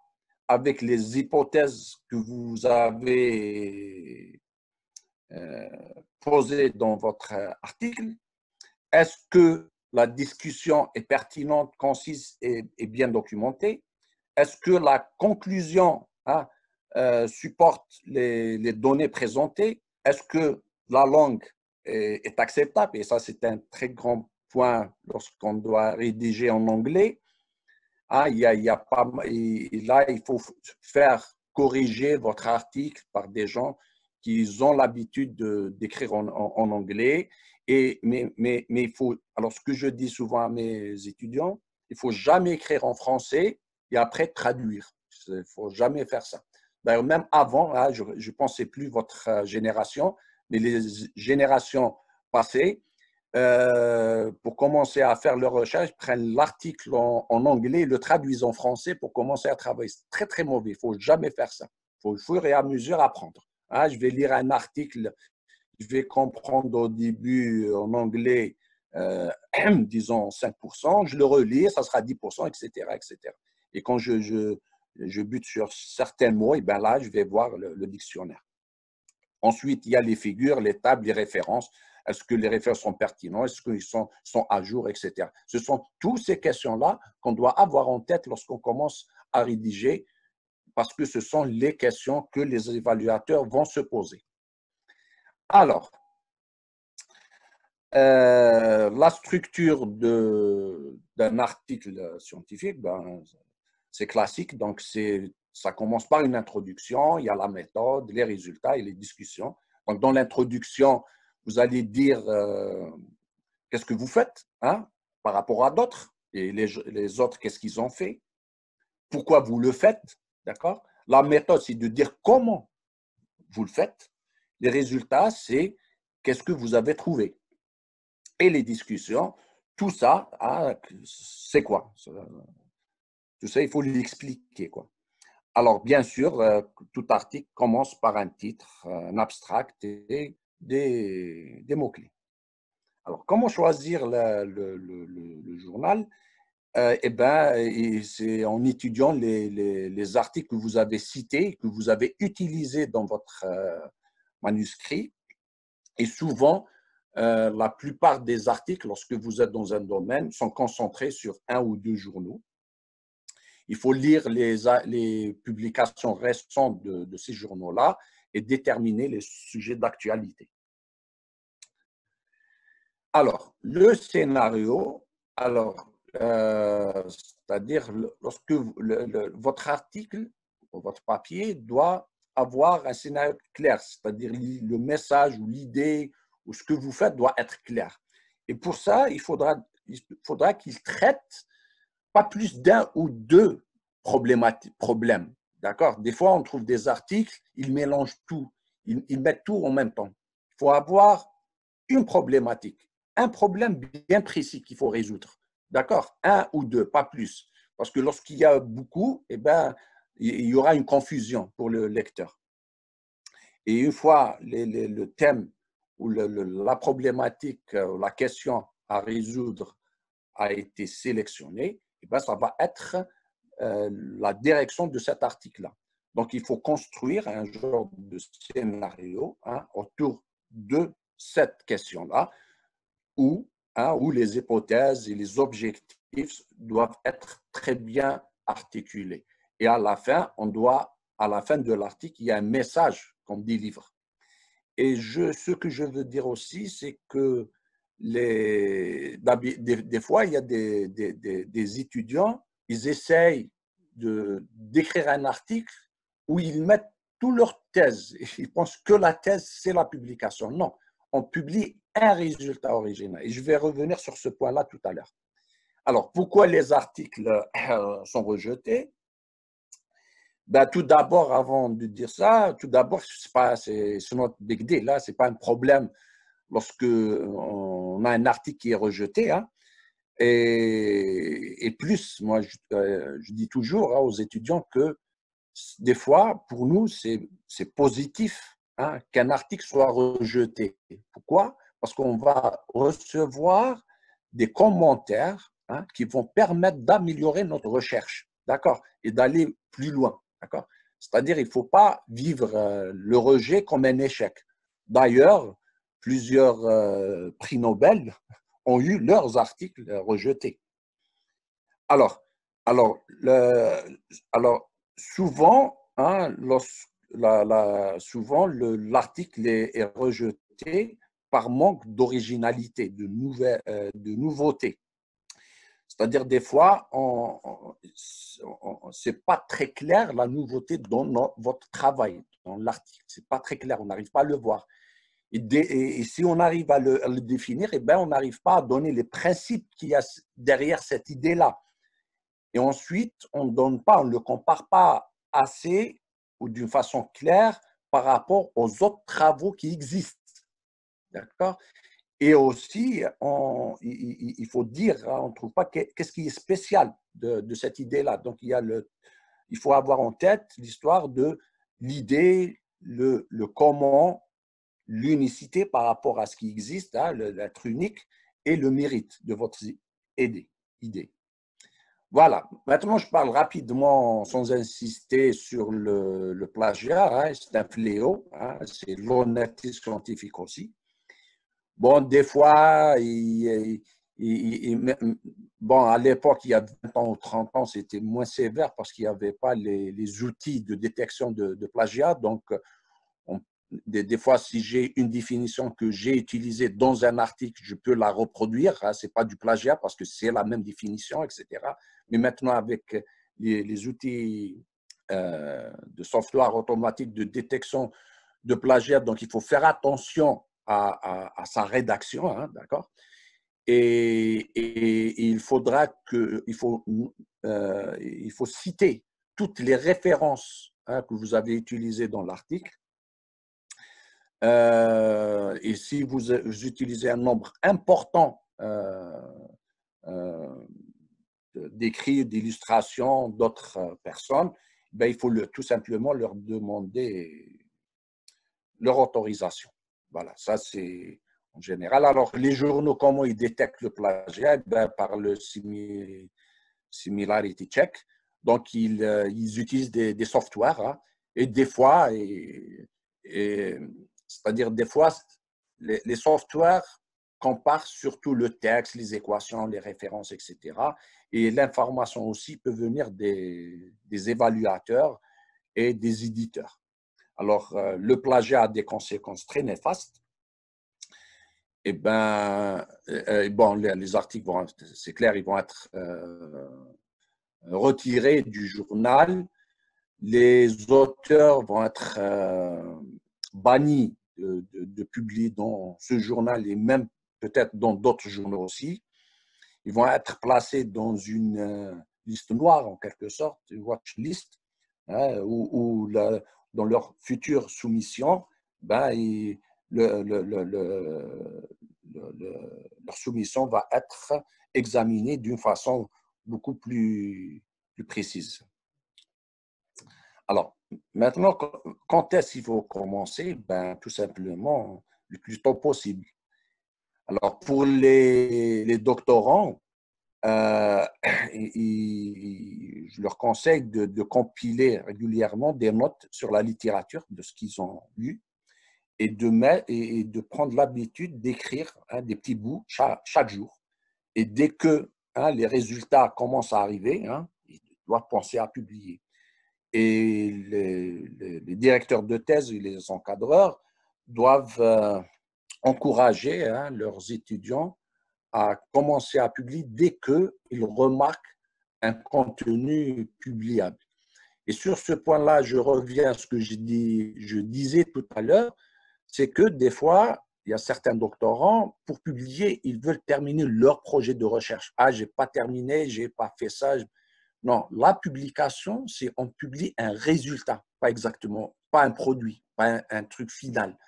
avec les hypothèses que vous avez posées dans votre article? Est-ce que la discussion est pertinente, concise et bien documentée? Est-ce que la conclusion, hein, supporte les données présentées? Est-ce que la langue est acceptable? Et ça, c'est un très grand point lorsqu'on doit rédiger en anglais. Ah, et là, il faut faire corriger votre article par des gens qui ont l'habitude d'écrire en anglais. Mais il faut, alors ce que je dis souvent à mes étudiants, il ne faut jamais écrire en français et après traduire. Il ne faut jamais faire ça. D'ailleurs, même avant, hein, je ne pensais plus votre génération, mais les générations passées, pour commencer à faire leur recherche, prennent l'article en anglais, le traduisent en français pour commencer à travailler. C'est très, très mauvais. Il ne faut jamais faire ça. Il faut au fur et à mesure apprendre. Hein, je vais lire un article, je vais comprendre au début en anglais, disons 5%, je le relis, ça sera 10%, etc., etc. Et quand je bute sur certains mots, et bien là, je vais voir le dictionnaire. Ensuite, il y a les figures, les tables, les références. Est-ce que les références sont pertinentes? Est-ce qu'ils sont à jour, etc. Ce sont toutes ces questions-là qu'on doit avoir en tête lorsqu'on commence à rédiger parce que ce sont les questions que les évaluateurs vont se poser. Alors, la structure d'un article scientifique, ben, c'est classique, donc ça commence par une introduction, il y a la méthode, les résultats et les discussions. Donc, dans l'introduction, vous allez dire qu'est-ce que vous faites hein, par rapport à d'autres, et les autres, qu'est-ce qu'ils ont fait, pourquoi vous le faites, d'accord? La méthode, c'est de dire comment vous le faites. Les résultats, c'est qu'est-ce que vous avez trouvé. Et les discussions, tout ça, hein, c'est quoi? Tout ça, il faut l'expliquer, quoi. Alors, bien sûr, tout article commence par un titre, un abstract et des mots-clés. Alors, comment choisir le journal? Eh bien, c'est en étudiant les articles que vous avez cités, que vous avez utilisés dans votre manuscrit. Et souvent, la plupart des articles, lorsque vous êtes dans un domaine, sont concentrés sur un ou deux journaux. Il faut lire les publications récentes de ces journaux-là et déterminer les sujets d'actualité. Alors, le scénario, c'est-à-dire lorsque votre article, votre papier doit avoir un scénario clair, c'est-à-dire le message ou l'idée ou ce que vous faites doit être clair. Et pour ça, il faudra qu'il traite pas plus d'un ou deux problèmes. D'accord? Des fois, on trouve des articles, ils mélangent tout, ils mettent tout en même temps. Il faut avoir une problématique, un problème bien précis qu'il faut résoudre. D'accord? Un ou deux, pas plus. Parce que lorsqu'il y a beaucoup, eh ben, il y aura une confusion pour le lecteur. Et une fois le thème ou la problématique, la question à résoudre a été sélectionnée, eh ben, ça va être la direction de cet article-là. Donc, il faut construire un genre de scénario hein, autour de cette question-là où les hypothèses et les objectifs doivent être très bien articulés. Et à la fin, à la fin de l'article, il y a un message qu'on délivre. Et ce que je veux dire aussi, c'est que des fois, il y a des étudiants, ils essayent d'écrire un article où ils mettent toute leur thèse. Ils pensent que la thèse, c'est la publication. Non, on publie un résultat original. Et je vais revenir sur ce point-là tout à l'heure. Alors, pourquoi les articles sont rejetés? Ben, tout d'abord, avant de dire ça, tout d'abord, c'est notre big deal. Là, ce n'est pas un problème lorsque on a un article qui est rejeté. Hein. Et plus, moi, je dis toujours hein, aux étudiants que des fois, pour nous, c'est positif hein, qu'un article soit rejeté. Pourquoi? Parce qu'on va recevoir des commentaires hein, qui vont permettre d'améliorer notre recherche, d'accord, et d'aller plus loin, d'accord. C'est-à-dire, il ne faut pas vivre le rejet comme un échec. D'ailleurs, plusieurs prix Nobel ont eu leurs articles rejetés. Alors souvent, hein, souvent l'article est rejeté par manque d'originalité, de nouveauté. C'est-à-dire, des fois, ce n'est pas très clair la nouveauté dans votre travail, dans l'article. Ce n'est pas très clair, on n'arrive pas à le voir. Et si on arrive à le définir, eh bien, on n'arrive pas à donner les principes qu'il y a derrière cette idée-là. Et ensuite, on ne le compare pas assez ou d'une façon claire par rapport aux autres travaux qui existent. D'accord? Et aussi, il faut dire, hein, on ne trouve pas qu'est-ce qui est spécial de cette idée-là. Donc, il faut avoir en tête l'histoire de l'idée, le comment, l'unicité par rapport à ce qui existe, hein, l'être unique, et le mérite de votre idée. Voilà. Maintenant, je parle rapidement, sans insister sur le plagiat. Hein, c'est un fléau. Hein, c'est l'honnêteté scientifique aussi. Bon, des fois, bon, à l'époque, il y a 20 ans ou 30 ans, c'était moins sévère parce qu'il n'y avait pas les outils de détection de plagiat. Donc, des fois, si j'ai une définition que j'ai utilisée dans un article, je peux la reproduire. Hein, ce n'est pas du plagiat parce que c'est la même définition, etc. Mais maintenant, avec les outils de software automatique de détection de plagiat, donc il faut faire attention à sa rédaction, hein, d'accord? Et il faudra il faut citer toutes les références, hein, que vous avez utilisées dans l'article. Et si vous utilisez un nombre important d'écrits, d'illustrations d'autres personnes, ben, il faut tout simplement leur demander leur autorisation. Voilà, ça c'est en général. Alors, les journaux, comment ils détectent le plagiat? Ben, par le similarity check. Donc, ils utilisent des softwares, hein, et des fois, c'est-à-dire des fois, les softwares comparent surtout le texte, les équations, les références, etc. Et l'information aussi peut venir des évaluateurs et des éditeurs. Alors, le plagiat a des conséquences très néfastes. Eh bien, bon, les articles, c'est clair, ils vont être retirés du journal. Les auteurs vont être bannis de publier dans ce journal et même peut-être dans d'autres journaux aussi. Ils vont être placés dans une liste noire, en quelque sorte, une watch list, hein, où dans leur future soumission, ben, leur soumission va être examinée d'une façon beaucoup plus précise. Alors, maintenant, quand est-ce qu'il faut commencer? Ben, tout simplement, le plus tôt possible. Alors, pour les doctorants, je leur conseille de compiler régulièrement des notes sur la littérature de ce qu'ils ont lu et de prendre l'habitude d'écrire, hein, des petits bouts chaque jour. Et dès que, hein, les résultats commencent à arriver, hein, ils doivent penser à publier. Et les directeurs de thèse et les encadreurs doivent encourager, hein, leurs étudiants à commencer à publier dès qu'ils remarquent un contenu publiable. Et sur ce point-là, je reviens à ce que je disais tout à l'heure, c'est que des fois, il y a certains doctorants, pour publier, ils veulent terminer leur projet de recherche. Ah, je n'ai pas terminé, je n'ai pas fait ça. Non, la publication, c'est on publie un résultat, pas exactement, pas un produit, pas un truc final.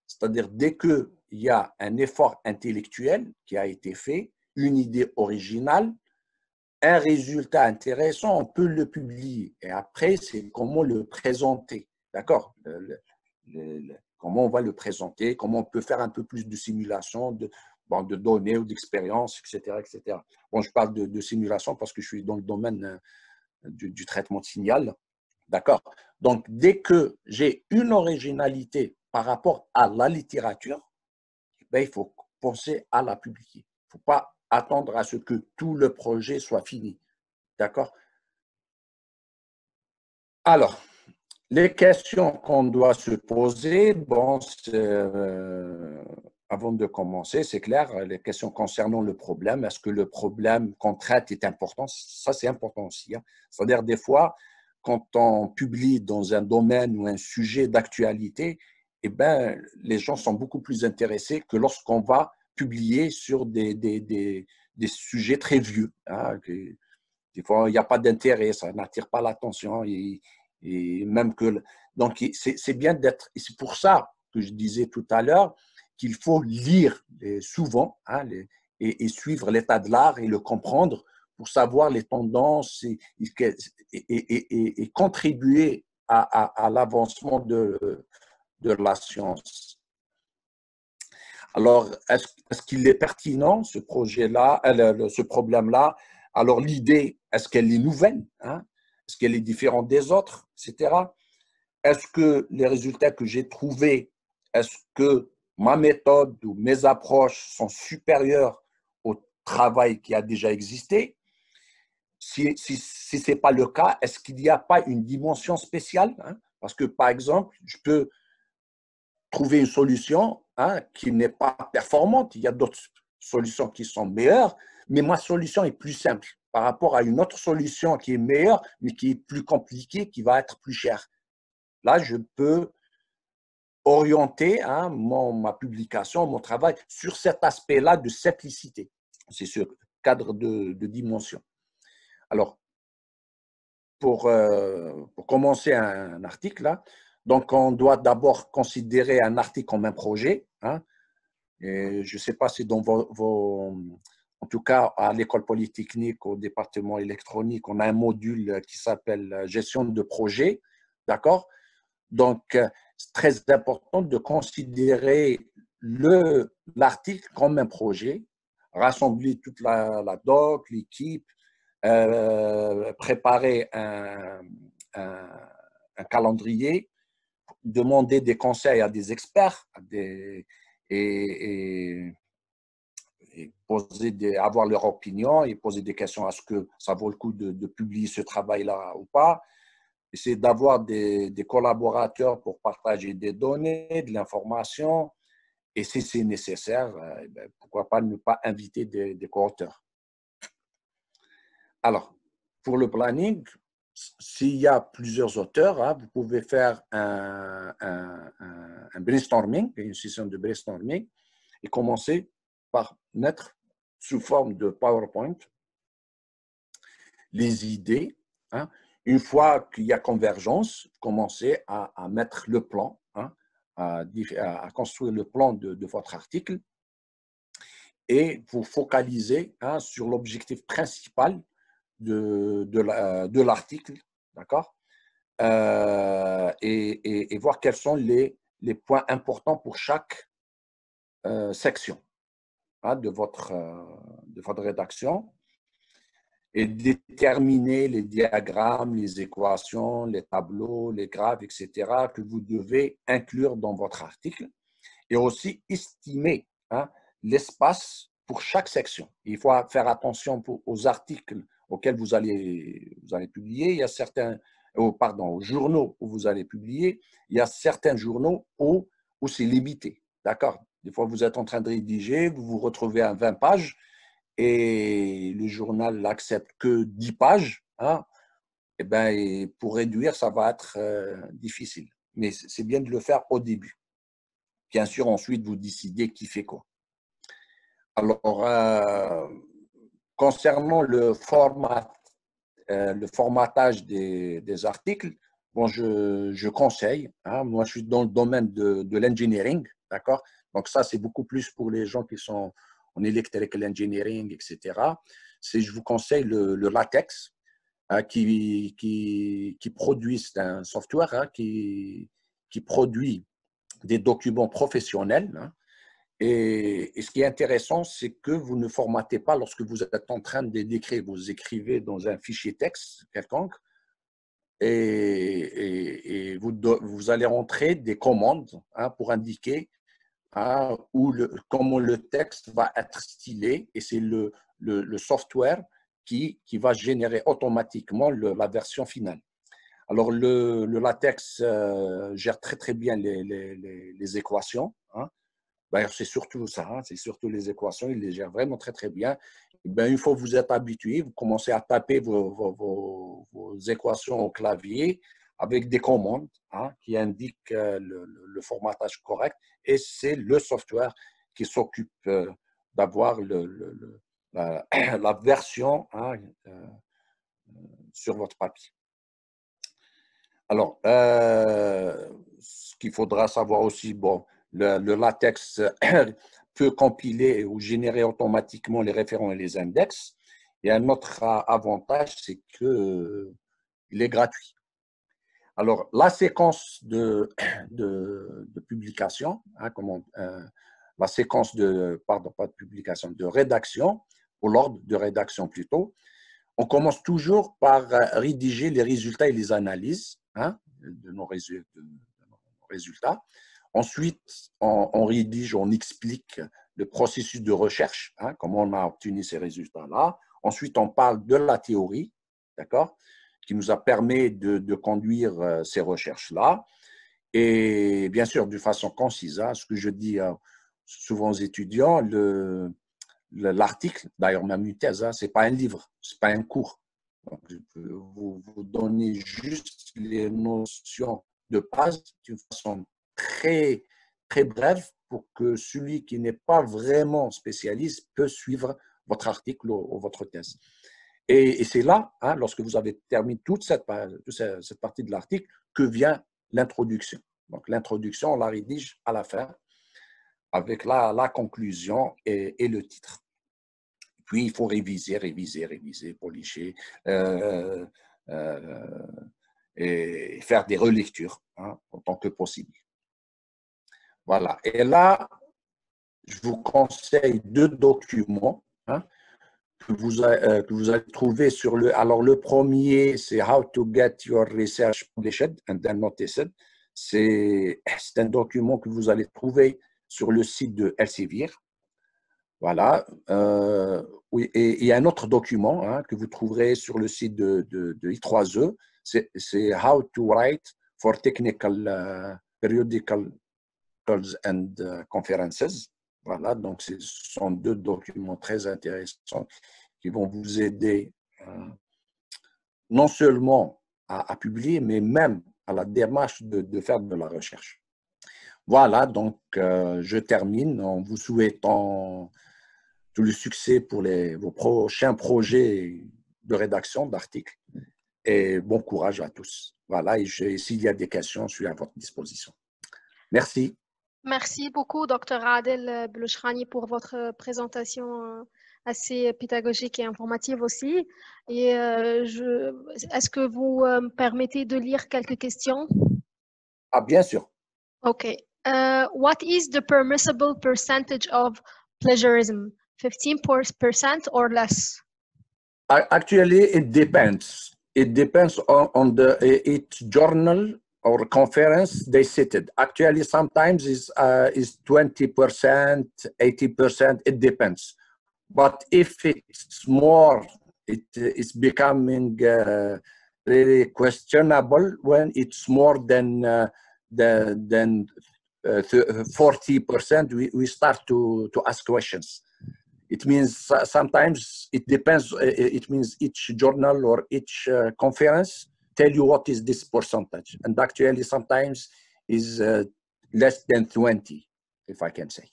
C'est-à-dire, dès qu'il y a un effort intellectuel qui a été fait, une idée originale, un résultat intéressant, on peut le publier. Et après, c'est comment le présenter. D'accord? Comment on va le présenter, comment on peut faire un peu plus de simulation, de données ou d'expériences, etc., etc. Bon, je parle de simulation parce que je suis dans le domaine du traitement de signal. D'accord? Donc, dès que j'ai une originalité par rapport à la littérature, ben, il faut penser à la publier. Il ne faut pas attendre à ce que tout le projet soit fini. D'accord? Alors, les questions qu'on doit se poser, bon, avant de commencer, c'est clair, les questions concernant le problème. Est-ce que le problème qu'on traite est important? Ça, c'est important aussi, hein. C'est-à-dire, des fois, quand on publie dans un domaine ou un sujet d'actualité, eh ben, les gens sont beaucoup plus intéressés que lorsqu'on va publier sur des sujets très vieux, hein, des fois, il n'y a pas d'intérêt, ça n'attire pas l'attention. Et même que, donc, c'est bien d'être, et c'est pour ça que je disais tout à l'heure qu'il faut lire souvent, hein, et suivre l'état de l'art et le comprendre pour savoir les tendances et contribuer à l'avancement de la science. Alors, est-ce qu'il est pertinent, ce projet-là, ce problème-là? Alors, l'idée, est-ce qu'elle est nouvelle, hein? Est-ce qu'elle est différente des autres, etc.? Est-ce que les résultats que j'ai trouvés, est-ce que ma méthode ou mes approches sont supérieures aux travail qui a déjà existé? Si ce n'est pas le cas, est-ce qu'il n'y a pas une dimension spéciale, hein? Parce que, par exemple, je peux trouver une solution, hein, qui n'est pas performante. Il y a d'autres solutions qui sont meilleures, mais ma solution est plus simple par rapport à une autre solution qui est meilleure, mais qui est plus compliquée, qui va être plus chère. Là, je peux orienter, hein, ma publication, mon travail sur cet aspect-là de simplicité. C'est ce cadre de dimension. Alors, pour commencer un article, là, donc on doit d'abord considérer un article comme un projet, hein, et je ne sais pas si dans en tout cas à l'école polytechnique, au département électronique, on a un module qui s'appelle gestion de projet, d'accord? Donc, c'est très important de considérer l'article comme un projet, rassembler toute la doc, l'équipe, préparer un calendrier, demander des conseils à des experts et avoir leur opinion et poser des questions. Est-ce que ça vaut le coup de publier ce travail-là ou pas? Essayer d'avoir des collaborateurs pour partager des données, de l'information. Et si c'est nécessaire, pourquoi pas ne pas inviter des co-auteurs. Alors, pour le planning, s'il y a plusieurs auteurs, hein, vous pouvez faire un brainstorming, une session de brainstorming, et commencer par mettre sous forme de PowerPoint les idées. Hein. Une fois qu'il y a convergence, commencez à mettre le plan, hein, à construire le plan de votre article et vous focaliser, hein, sur l'objectif principal de l'article, d'accord, et voir quels sont les points importants pour chaque section, hein, de votre rédaction, et déterminer les diagrammes, les équations, les tableaux, les graphes, etc., que vous devez inclure dans votre article, et aussi estimer, hein, l'espace pour chaque section. Il faut faire attention aux articles auxquels vous allez publier. Il y a certains, aux journaux où vous allez publier. Il y a certains journaux où c'est limité. D'accord? Des fois, vous êtes en train de rédiger, vous vous retrouvez à 20 pages et le journal n'accepte que 10 pages. Hein? Eh bien, pour réduire, ça va être difficile. Mais c'est bien de le faire au début. Bien sûr, ensuite, vous décidez qui fait quoi. Alors, concernant le formatage des articles, bon, je conseille, hein, moi je suis dans le domaine de l'engineering, d'accord? Donc ça, c'est beaucoup plus pour les gens qui sont en electrical engineering, etc. Je vous conseille le LaTeX, hein, qui produit, c'est un software, hein, qui produit des documents professionnels, hein. Et ce qui est intéressant, c'est que vous ne formatez pas lorsque vous êtes en train d'écrire. Vous écrivez dans un fichier texte quelconque et vous allez rentrer des commandes, hein, pour indiquer, hein, comment le texte va être stylé. Et c'est le software qui va générer automatiquement la version finale. Alors, le LaTeX gère très, très bien les équations, hein. Ben, c'est surtout ça, hein, c'est surtout les équations, il les gère vraiment très, très bien. Ben, une fois que vous êtes habitué, vous commencez à taper vos équations au clavier avec des commandes, hein, qui indiquent le formatage correct, et c'est le software qui s'occupe d'avoir la version, hein, sur votre papier. Alors, ce qu'il faudra savoir aussi, bon, le LaTeX peut compiler ou générer automatiquement les référents et les index. Et un autre avantage, c'est qu'il est gratuit. Alors, la séquence de publication, hein, la séquence pardon, pas de publication, de rédaction, ou l'ordre de rédaction plutôt, on commence toujours par rédiger les résultats et les analyses, hein, de nos résultats. Ensuite, on rédige, on explique le processus de recherche, hein, comment on a obtenu ces résultats-là. Ensuite, on parle de la théorie, d'accord, qui nous a permis de conduire ces recherches-là. Et bien sûr, de façon concise, hein, ce que je dis souvent aux étudiants, l'article, d'ailleurs même une thèse, hein, ce n'est pas un livre, ce n'est pas un cours. Donc, je peux vous donner juste les notions de base d'une façon très, très brève pour que celui qui n'est pas vraiment spécialiste peut suivre votre article ou votre thèse. Et c'est là, hein, lorsque vous avez terminé toute cette partie de l'article, que vient l'introduction. Donc, l'introduction, on la rédige à la fin avec la conclusion et le titre. Puis, il faut réviser, policher et faire des relectures, hein, autant que possible. Voilà. Et là, je vous conseille 2 documents, hein, que vous allez trouver sur le… Alors, le premier, c'est How to get your research published and then noticed. C'est un document que vous allez trouver sur le site de Elsevier. Voilà. Oui, et il y a un autre document, hein, que vous trouverez sur le site de I3E. C'est How to write for technical periodicals and conferences. Voilà, donc ce sont 2 documents très intéressants qui vont vous aider non seulement à publier, mais même à la démarche de faire de la recherche. Voilà, donc je termine en vous souhaitant tout le succès pour vos prochains projets de rédaction d'articles et bon courage à tous. Voilà, et s'il y a des questions, je suis à votre disposition. Merci. Merci beaucoup, Dr. Adel Belouchrani, pour votre présentation assez pédagogique et informative aussi. Et est-ce que vous me permettez de lire quelques questions? Ah, bien sûr. OK. What is the permissible percentage of plagiarism? 15% or less? Actually, it depends. It depends on each journal or conference they cited. Actually, sometimes is 20%, 80%. It depends. But if it's more, it is becoming really questionable when it's more than 40%. We start to ask questions. It means sometimes it depends. It means each journal or each conference tell you what is this percentage, and actually sometimes is less than 20, if I can say.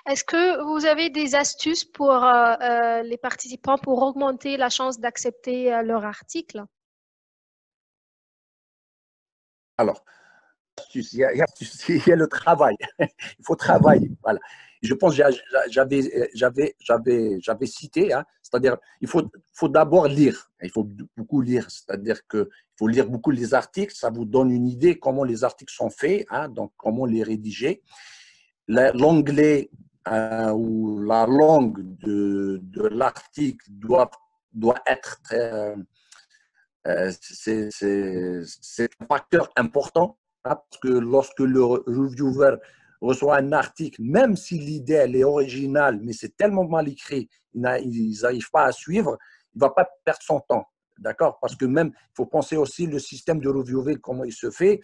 Est-ce que vous avez des astuces pour les participants pour augmenter la chance d'accepter leur article? Alors, il y a le travail. Il faut travailler. Voilà. Je pense que j'avais cité, hein, c'est-à-dire il faut d'abord lire. Il faut beaucoup lire, c'est-à-dire qu'il faut lire beaucoup les articles. Ça vous donne une idée comment les articles sont faits, hein, donc comment les rédiger. L'anglais ou la langue de l'article doit être très… c'est un facteur important, hein, parce que lorsque le reviewer reçoit un article, même si l'idée elle est originale, mais c'est tellement mal écrit, ils n'arrivent pas à suivre, il ne va pas perdre son temps. D'accord? Parce que même, il faut penser aussi le système de reviewer, comment il se fait.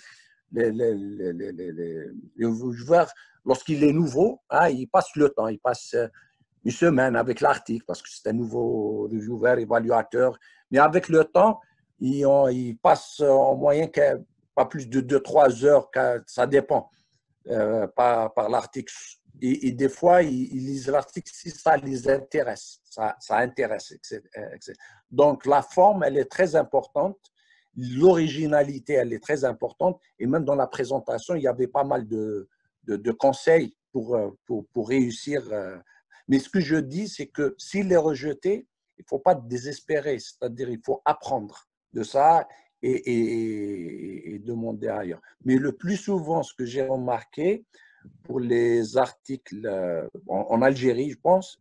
Les reviewers, lorsqu'il est nouveau, hein, il passe le temps, il passe une semaine avec l'article, parce que c'est un nouveau reviewer, évaluateur. Mais avec le temps, il passe en moyenne pas plus de 2-3 heures, ça dépend par l'article. Et des fois, ils lisent l'article si ça les intéresse. Ça intéresse, etc. Donc, la forme, elle est très importante. L'originalité, elle est très importante. Et même dans la présentation, il y avait pas mal de conseils pour réussir. Mais ce que je dis, c'est que s'il est rejeté, il ne faut pas désespérer. C'est-à-dire qu'il faut apprendre de ça et demander ailleurs. Mais le plus souvent, ce que j'ai remarqué pour les articles en Algérie, je pense,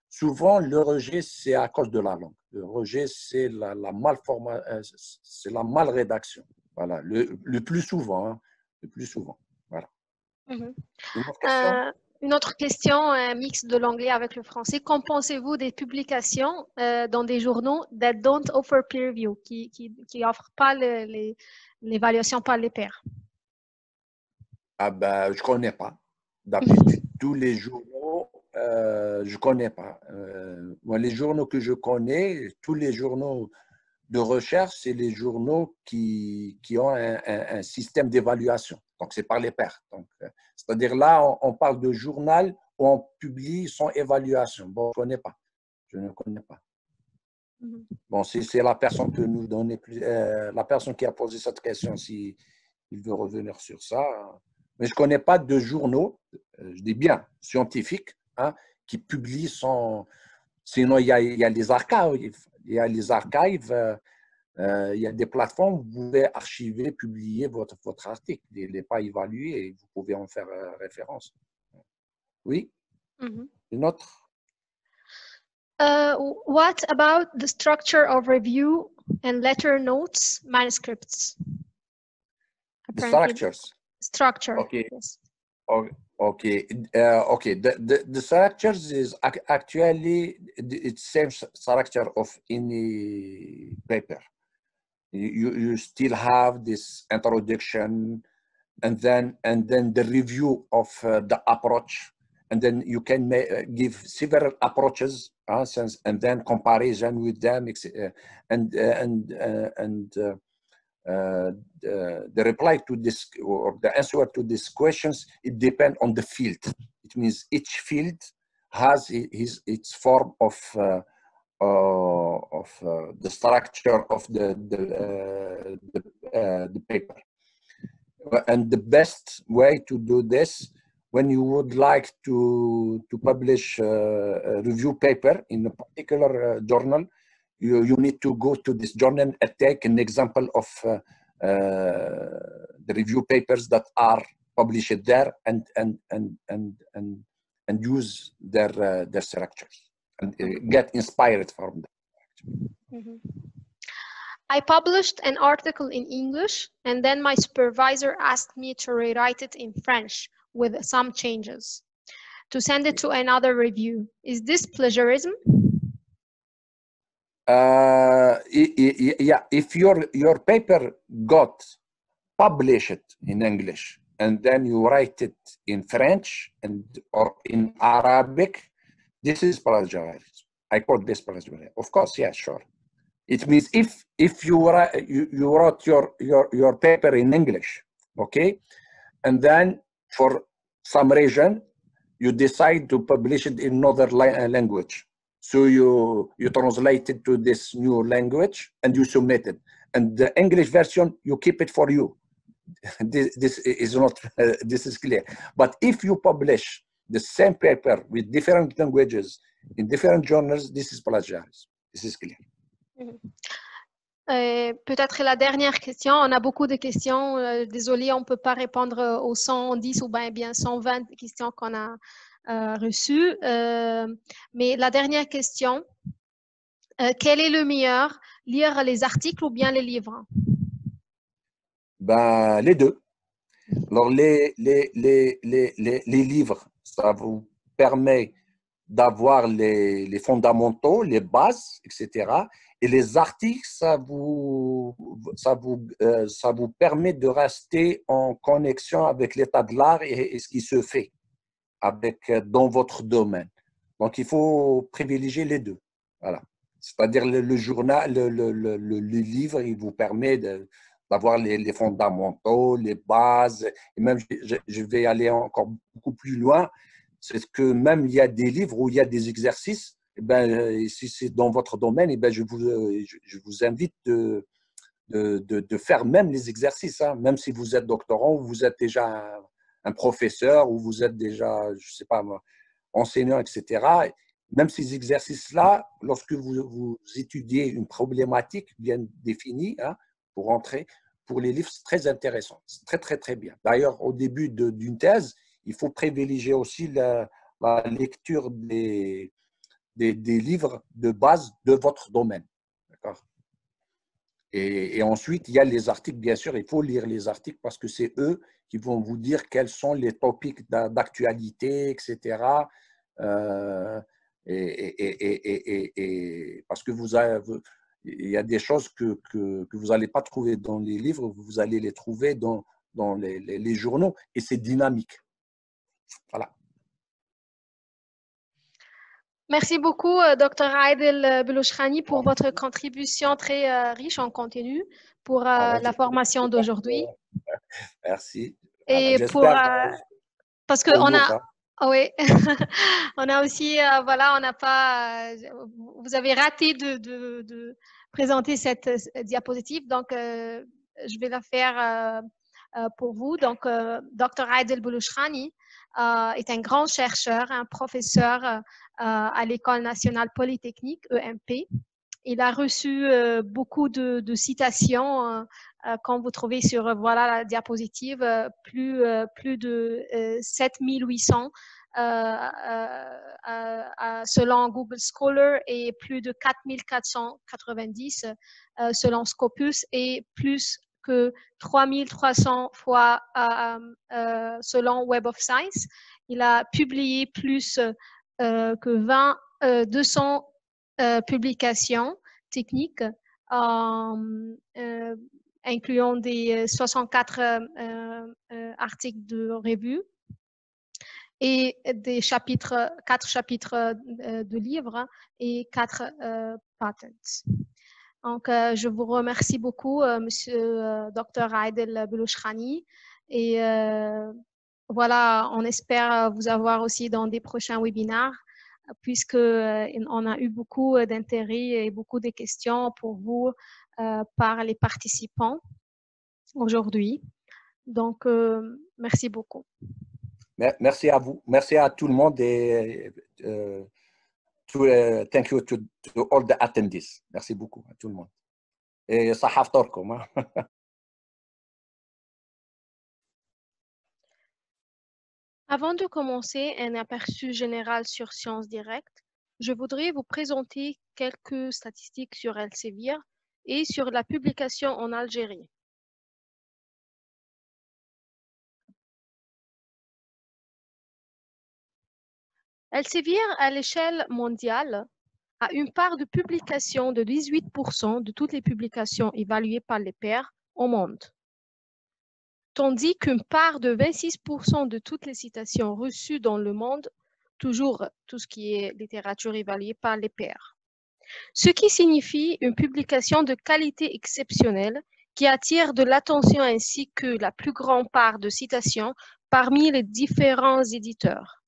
souvent le rejet, c'est à cause de la langue. Le rejet, c'est la mal rédaction. Voilà, le plus souvent. Hein, le plus souvent. Voilà. Mhm. Une autre question? Une autre question, un mix de l'anglais avec le français. Qu'en pensez-vous des publications dans des journaux that don't offer peer review, qui offrent pas l'évaluation par les pairs? Ah ben, je connais pas. D'habitude, tous les journaux, je connais pas. Moi, les journaux que je connais, tous les journaux de recherche, c'est les journaux qui ont un système d'évaluation. Donc, c'est par les pairs. Donc, c'est-à-dire là, on parle de journal où on publie sans évaluation. Bon, je ne connais pas. Je ne connais pas. Mhm. Bon, c'est la personne peut nous donner plus, la personne qui a posé cette question, si il veut revenir sur ça. Mais je ne connais pas de journaux, je dis bien scientifiques, hein, qui publient sans. Sinon, il y a les archives. Il y a les archives. Il y a des plateformes où vous pouvez archiver, publier votre article. Il n'est pas évalué et vous pouvez en faire référence. Oui, Mhm. une autre? What about the structure of review and letter notes manuscripts? The Apparently, structures. structure. Okay. Yes. Okay. Okay. The structures is actually it's same structure of any paper. You still have this introduction, and then the review of the approach, and then you can give several approaches, and then comparison with them, the reply to this or the answer to these questions, it depends on the field. It means each field has its form of the structure of the paper. And the best way to do this, when you would like to publish a review paper in a particular journal, you need to go to this journal and take an example of the review papers that are published there, and use their structures and get inspired from them. Mm-hmm. I published an article in English, and then my supervisor asked me to rewrite it in French with some changes to send it to another review. Is this plagiarism? Yeah, if your paper got published in English and then you write it in French or in Arabic, this is plagiarism. I call this plagiarism. Of course, yeah, sure. It means if you wrote your paper in English, okay, and then for some reason you decide to publish it in another language. So you translate it to this new language and you submit it. And the English version, you keep it for you. This is not, this is clear. But if you publish the same paper with different languages in different journals, this is plagiarism. This is clear. Peut-être la dernière question. On a beaucoup de questions. Désolée, on ne peut pas répondre aux 110 ou bien 120 questions qu'on a reçues. Mais la dernière question, quel est le meilleur, lire les articles ou bien les livres? Ben, les deux. Alors, les livres, ça vous permet d'avoir les fondamentaux, les bases, etc. Et les articles, ça vous permet de rester en connexion avec l'état de l'art et ce qui se fait dans votre domaine. Donc, il faut privilégier les deux. Voilà. C'est-à-dire le journal, le livre, il vous permet d'avoir les fondamentaux, les bases. Et même, je vais aller encore beaucoup plus loin. C'est que même il y a des livres où il y a des exercices. Et ben, si c'est dans votre domaine, et ben, je vous invite de faire même les exercices. Hein. Même si vous êtes doctorant ou vous êtes déjà un professeur ou vous êtes déjà, je ne sais pas moi, enseignant, etc. Même ces exercices-là, lorsque vous étudiez une problématique bien définie, hein, pour entrer, pour les livres, c'est très intéressant. C'est très, très, très bien. D'ailleurs, au début d'une thèse, il faut privilégier aussi la lecture des livres de base de votre domaine. D'accord ? Et ensuite, il y a les articles, bien sûr, il faut lire les articles parce que c'est eux qui vont vous dire quels sont les topics d'actualité, etc. Parce que il y a des choses que vous n'allez pas trouver dans les livres, vous allez les trouver dans les journaux et c'est dynamique. Voilà. Merci beaucoup, Dr. Aidel Belouchrani, pour votre contribution très riche en contenu pour la formation d'aujourd'hui. Merci. Et parce que on a, oui, on a aussi, voilà, on n'a pas, vous avez raté de présenter cette diapositive, donc je vais la faire pour vous. Donc, Dr. Aidel Belouchrani est un grand chercheur, un professeur à l'École nationale polytechnique, ENP. Il a reçu beaucoup de citations, comme vous trouvez sur voilà, la diapositive, plus de 7800 selon Google Scholar et plus de 4490 selon Scopus et plus que 3300 fois selon Web of Science. Il a publié plus que 200 publications techniques, incluant des 64 articles de revue et des 4 chapitres de livres et 4 patents. Donc, je vous remercie beaucoup, Monsieur Dr. Aidel Belouchrani. Et voilà, on espère vous avoir aussi dans des prochains webinaires, puisqu'on a eu beaucoup d'intérêt et beaucoup de questions pour vous par les participants aujourd'hui. Donc, merci beaucoup. Merci à vous. Merci à tout le monde et thank you to all the attendees. Merci beaucoup à tout le monde. Et صحة فطوركم. Avant de commencer un aperçu général sur Sciences Directes, je voudrais vous présenter quelques statistiques sur Elsevier et sur la publication en Algérie. Elsevier, à l'échelle mondiale, a une part de publication de 18% de toutes les publications évaluées par les pairs au monde, tandis qu'une part de 26% de toutes les citations reçues dans le monde, toujours tout ce qui est littérature évaluée par les pairs. Ce qui signifie une publication de qualité exceptionnelle qui attire de l'attention ainsi que la plus grande part de citations parmi les différents éditeurs.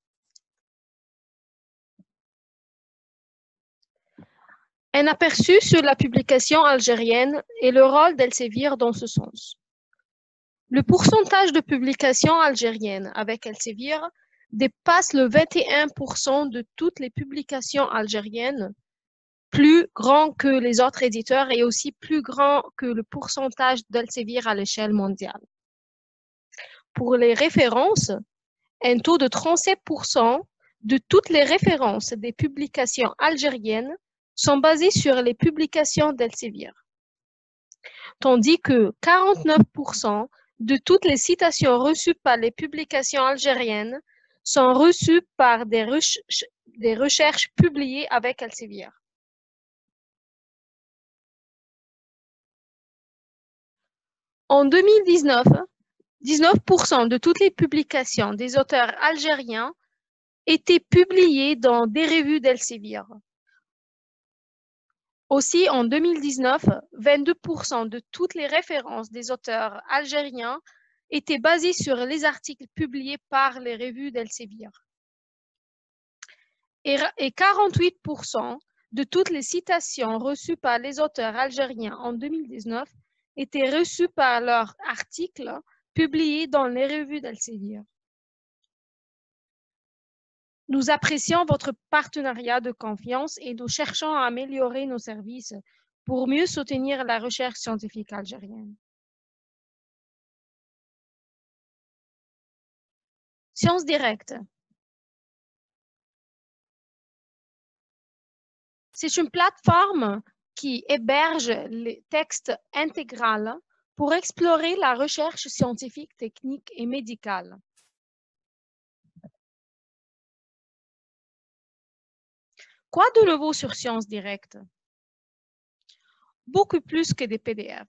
Un aperçu sur la publication algérienne et le rôle d'Elsevier dans ce sens. Le pourcentage de publications algériennes avec Elsevier dépasse le 21% de toutes les publications algériennes, plus grand que les autres éditeurs et aussi plus grand que le pourcentage d'Elsevier à l'échelle mondiale. Pour les références, un taux de 37% de toutes les références des publications algériennes sont basées sur les publications d'Elsevier, tandis que 49% de toutes les citations reçues par les publications algériennes sont reçues par des recherches publiées avec Elsevier. En 2019, 19% de toutes les publications des auteurs algériens étaient publiées dans des revues d'Elsevier. Aussi, en 2019, 22% de toutes les références des auteurs algériens étaient basées sur les articles publiés par les revues d'Elsevier. Et 48% de toutes les citations reçues par les auteurs algériens en 2019 étaient reçues par leurs articles publiés dans les revues d'Elsevier. Nous apprécions votre partenariat de confiance et nous cherchons à améliorer nos services pour mieux soutenir la recherche scientifique algérienne. Sciences Directes. C'est une plateforme qui héberge les textes intégrales pour explorer la recherche scientifique, technique et médicale. Quoi de nouveau sur Sciences Directes? Beaucoup plus que des PDF.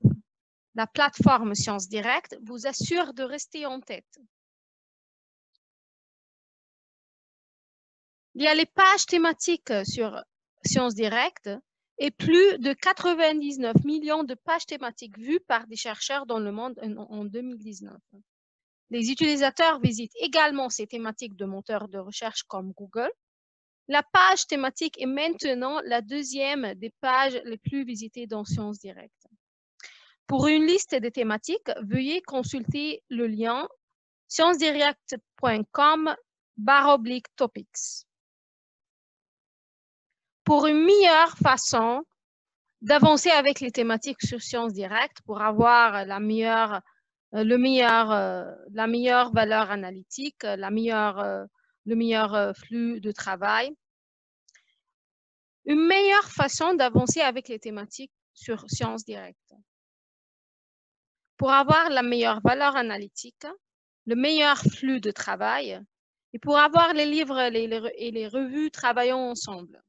La plateforme Sciences Directes vous assure de rester en tête. Il y a les pages thématiques sur Sciences Directes et plus de 99 millions de pages thématiques vues par des chercheurs dans le monde en 2019. Les utilisateurs visitent également ces thématiques de moteurs de recherche comme Google. La page thématique est maintenant la deuxième des pages les plus visitées dans Sciences Directes. Pour une liste des thématiques, veuillez consulter le lien sciencesdirectes.com/topics. Pour une meilleure façon d'avancer avec les thématiques sur Sciences Directes, pour avoir la meilleure valeur analytique, le meilleur flux de travail, une meilleure façon d'avancer avec les thématiques sur Sciences Directes. Pour avoir la meilleure valeur analytique, le meilleur flux de travail, et pour avoir les livres et les revues travaillant ensemble.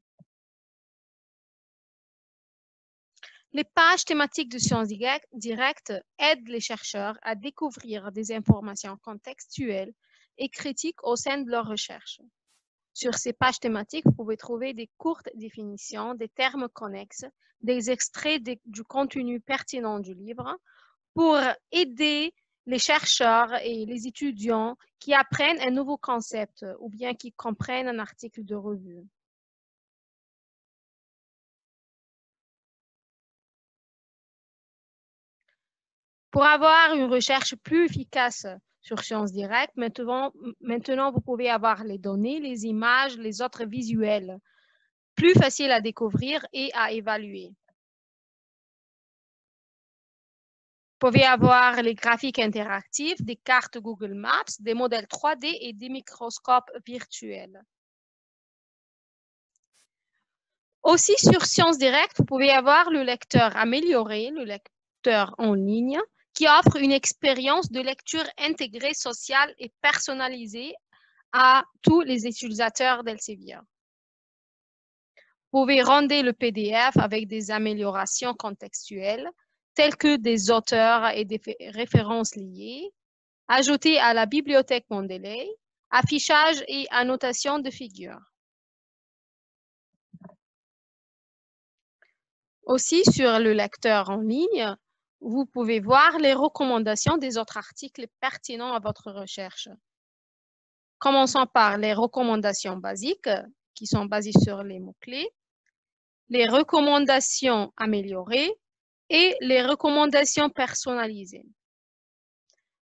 Les pages thématiques de Sciences Directes aident les chercheurs à découvrir des informations contextuelles et critiques au sein de leur recherche. Sur ces pages thématiques, vous pouvez trouver des courtes définitions, des termes connexes, des extraits du contenu pertinent du livre pour aider les chercheurs et les étudiants qui apprennent un nouveau concept ou bien qui comprennent un article de revue. Pour avoir une recherche plus efficace sur Sciences Directes, maintenant, vous pouvez avoir les données, les images, les autres visuels, plus faciles à découvrir et à évaluer. Vous pouvez avoir les graphiques interactifs, des cartes Google Maps, des modèles 3D et des microscopes virtuels. Aussi, sur Sciences Directes, vous pouvez avoir le lecteur amélioré, le lecteur en ligne, qui offre une expérience de lecture intégrée, sociale et personnalisée à tous les utilisateurs d'Elsevier. Vous pouvez rendre le PDF avec des améliorations contextuelles, telles que des auteurs et des références liées, ajouter à la bibliothèque Mendeley, affichage et annotation de figures. Aussi, sur le lecteur en ligne, vous pouvez voir les recommandations des autres articles pertinents à votre recherche. Commençons par les recommandations basiques, qui sont basées sur les mots-clés, les recommandations améliorées et les recommandations personnalisées.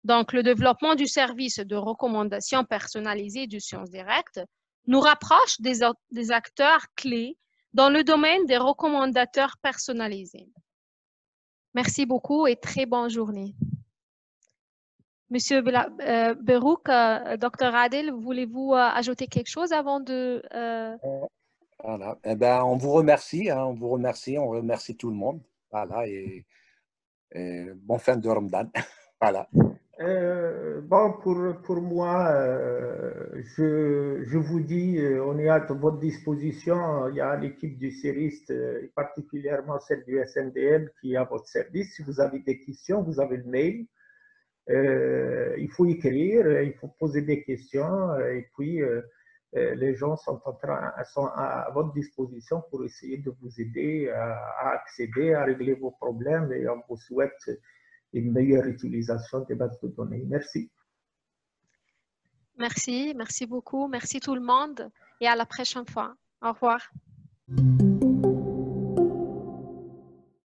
Donc, le développement du service de recommandation personnalisée de Sciences Directes nous rapproche des acteurs clés dans le domaine des recommandateurs personnalisés. Merci beaucoup et très bonne journée. Monsieur Berouk, Dr Adel, voulez-vous ajouter quelque chose avant de… Voilà. Eh ben, on vous remercie, hein, on remercie tout le monde. Voilà, et bonne fin de Ramadan. Voilà. Bon, pour moi, je vous dis, on est à votre disposition. Il y a l'équipe du CERIST, particulièrement celle du SNDL, qui est à votre service. Si vous avez des questions, vous avez le mail. Il faut écrire, il faut poser des questions, et puis les gens sont à votre disposition pour essayer de vous aider à accéder, à régler vos problèmes, et on vous souhaite une meilleure utilisation des bases de données. Merci. Merci beaucoup. Merci tout le monde et à la prochaine fois. Au revoir.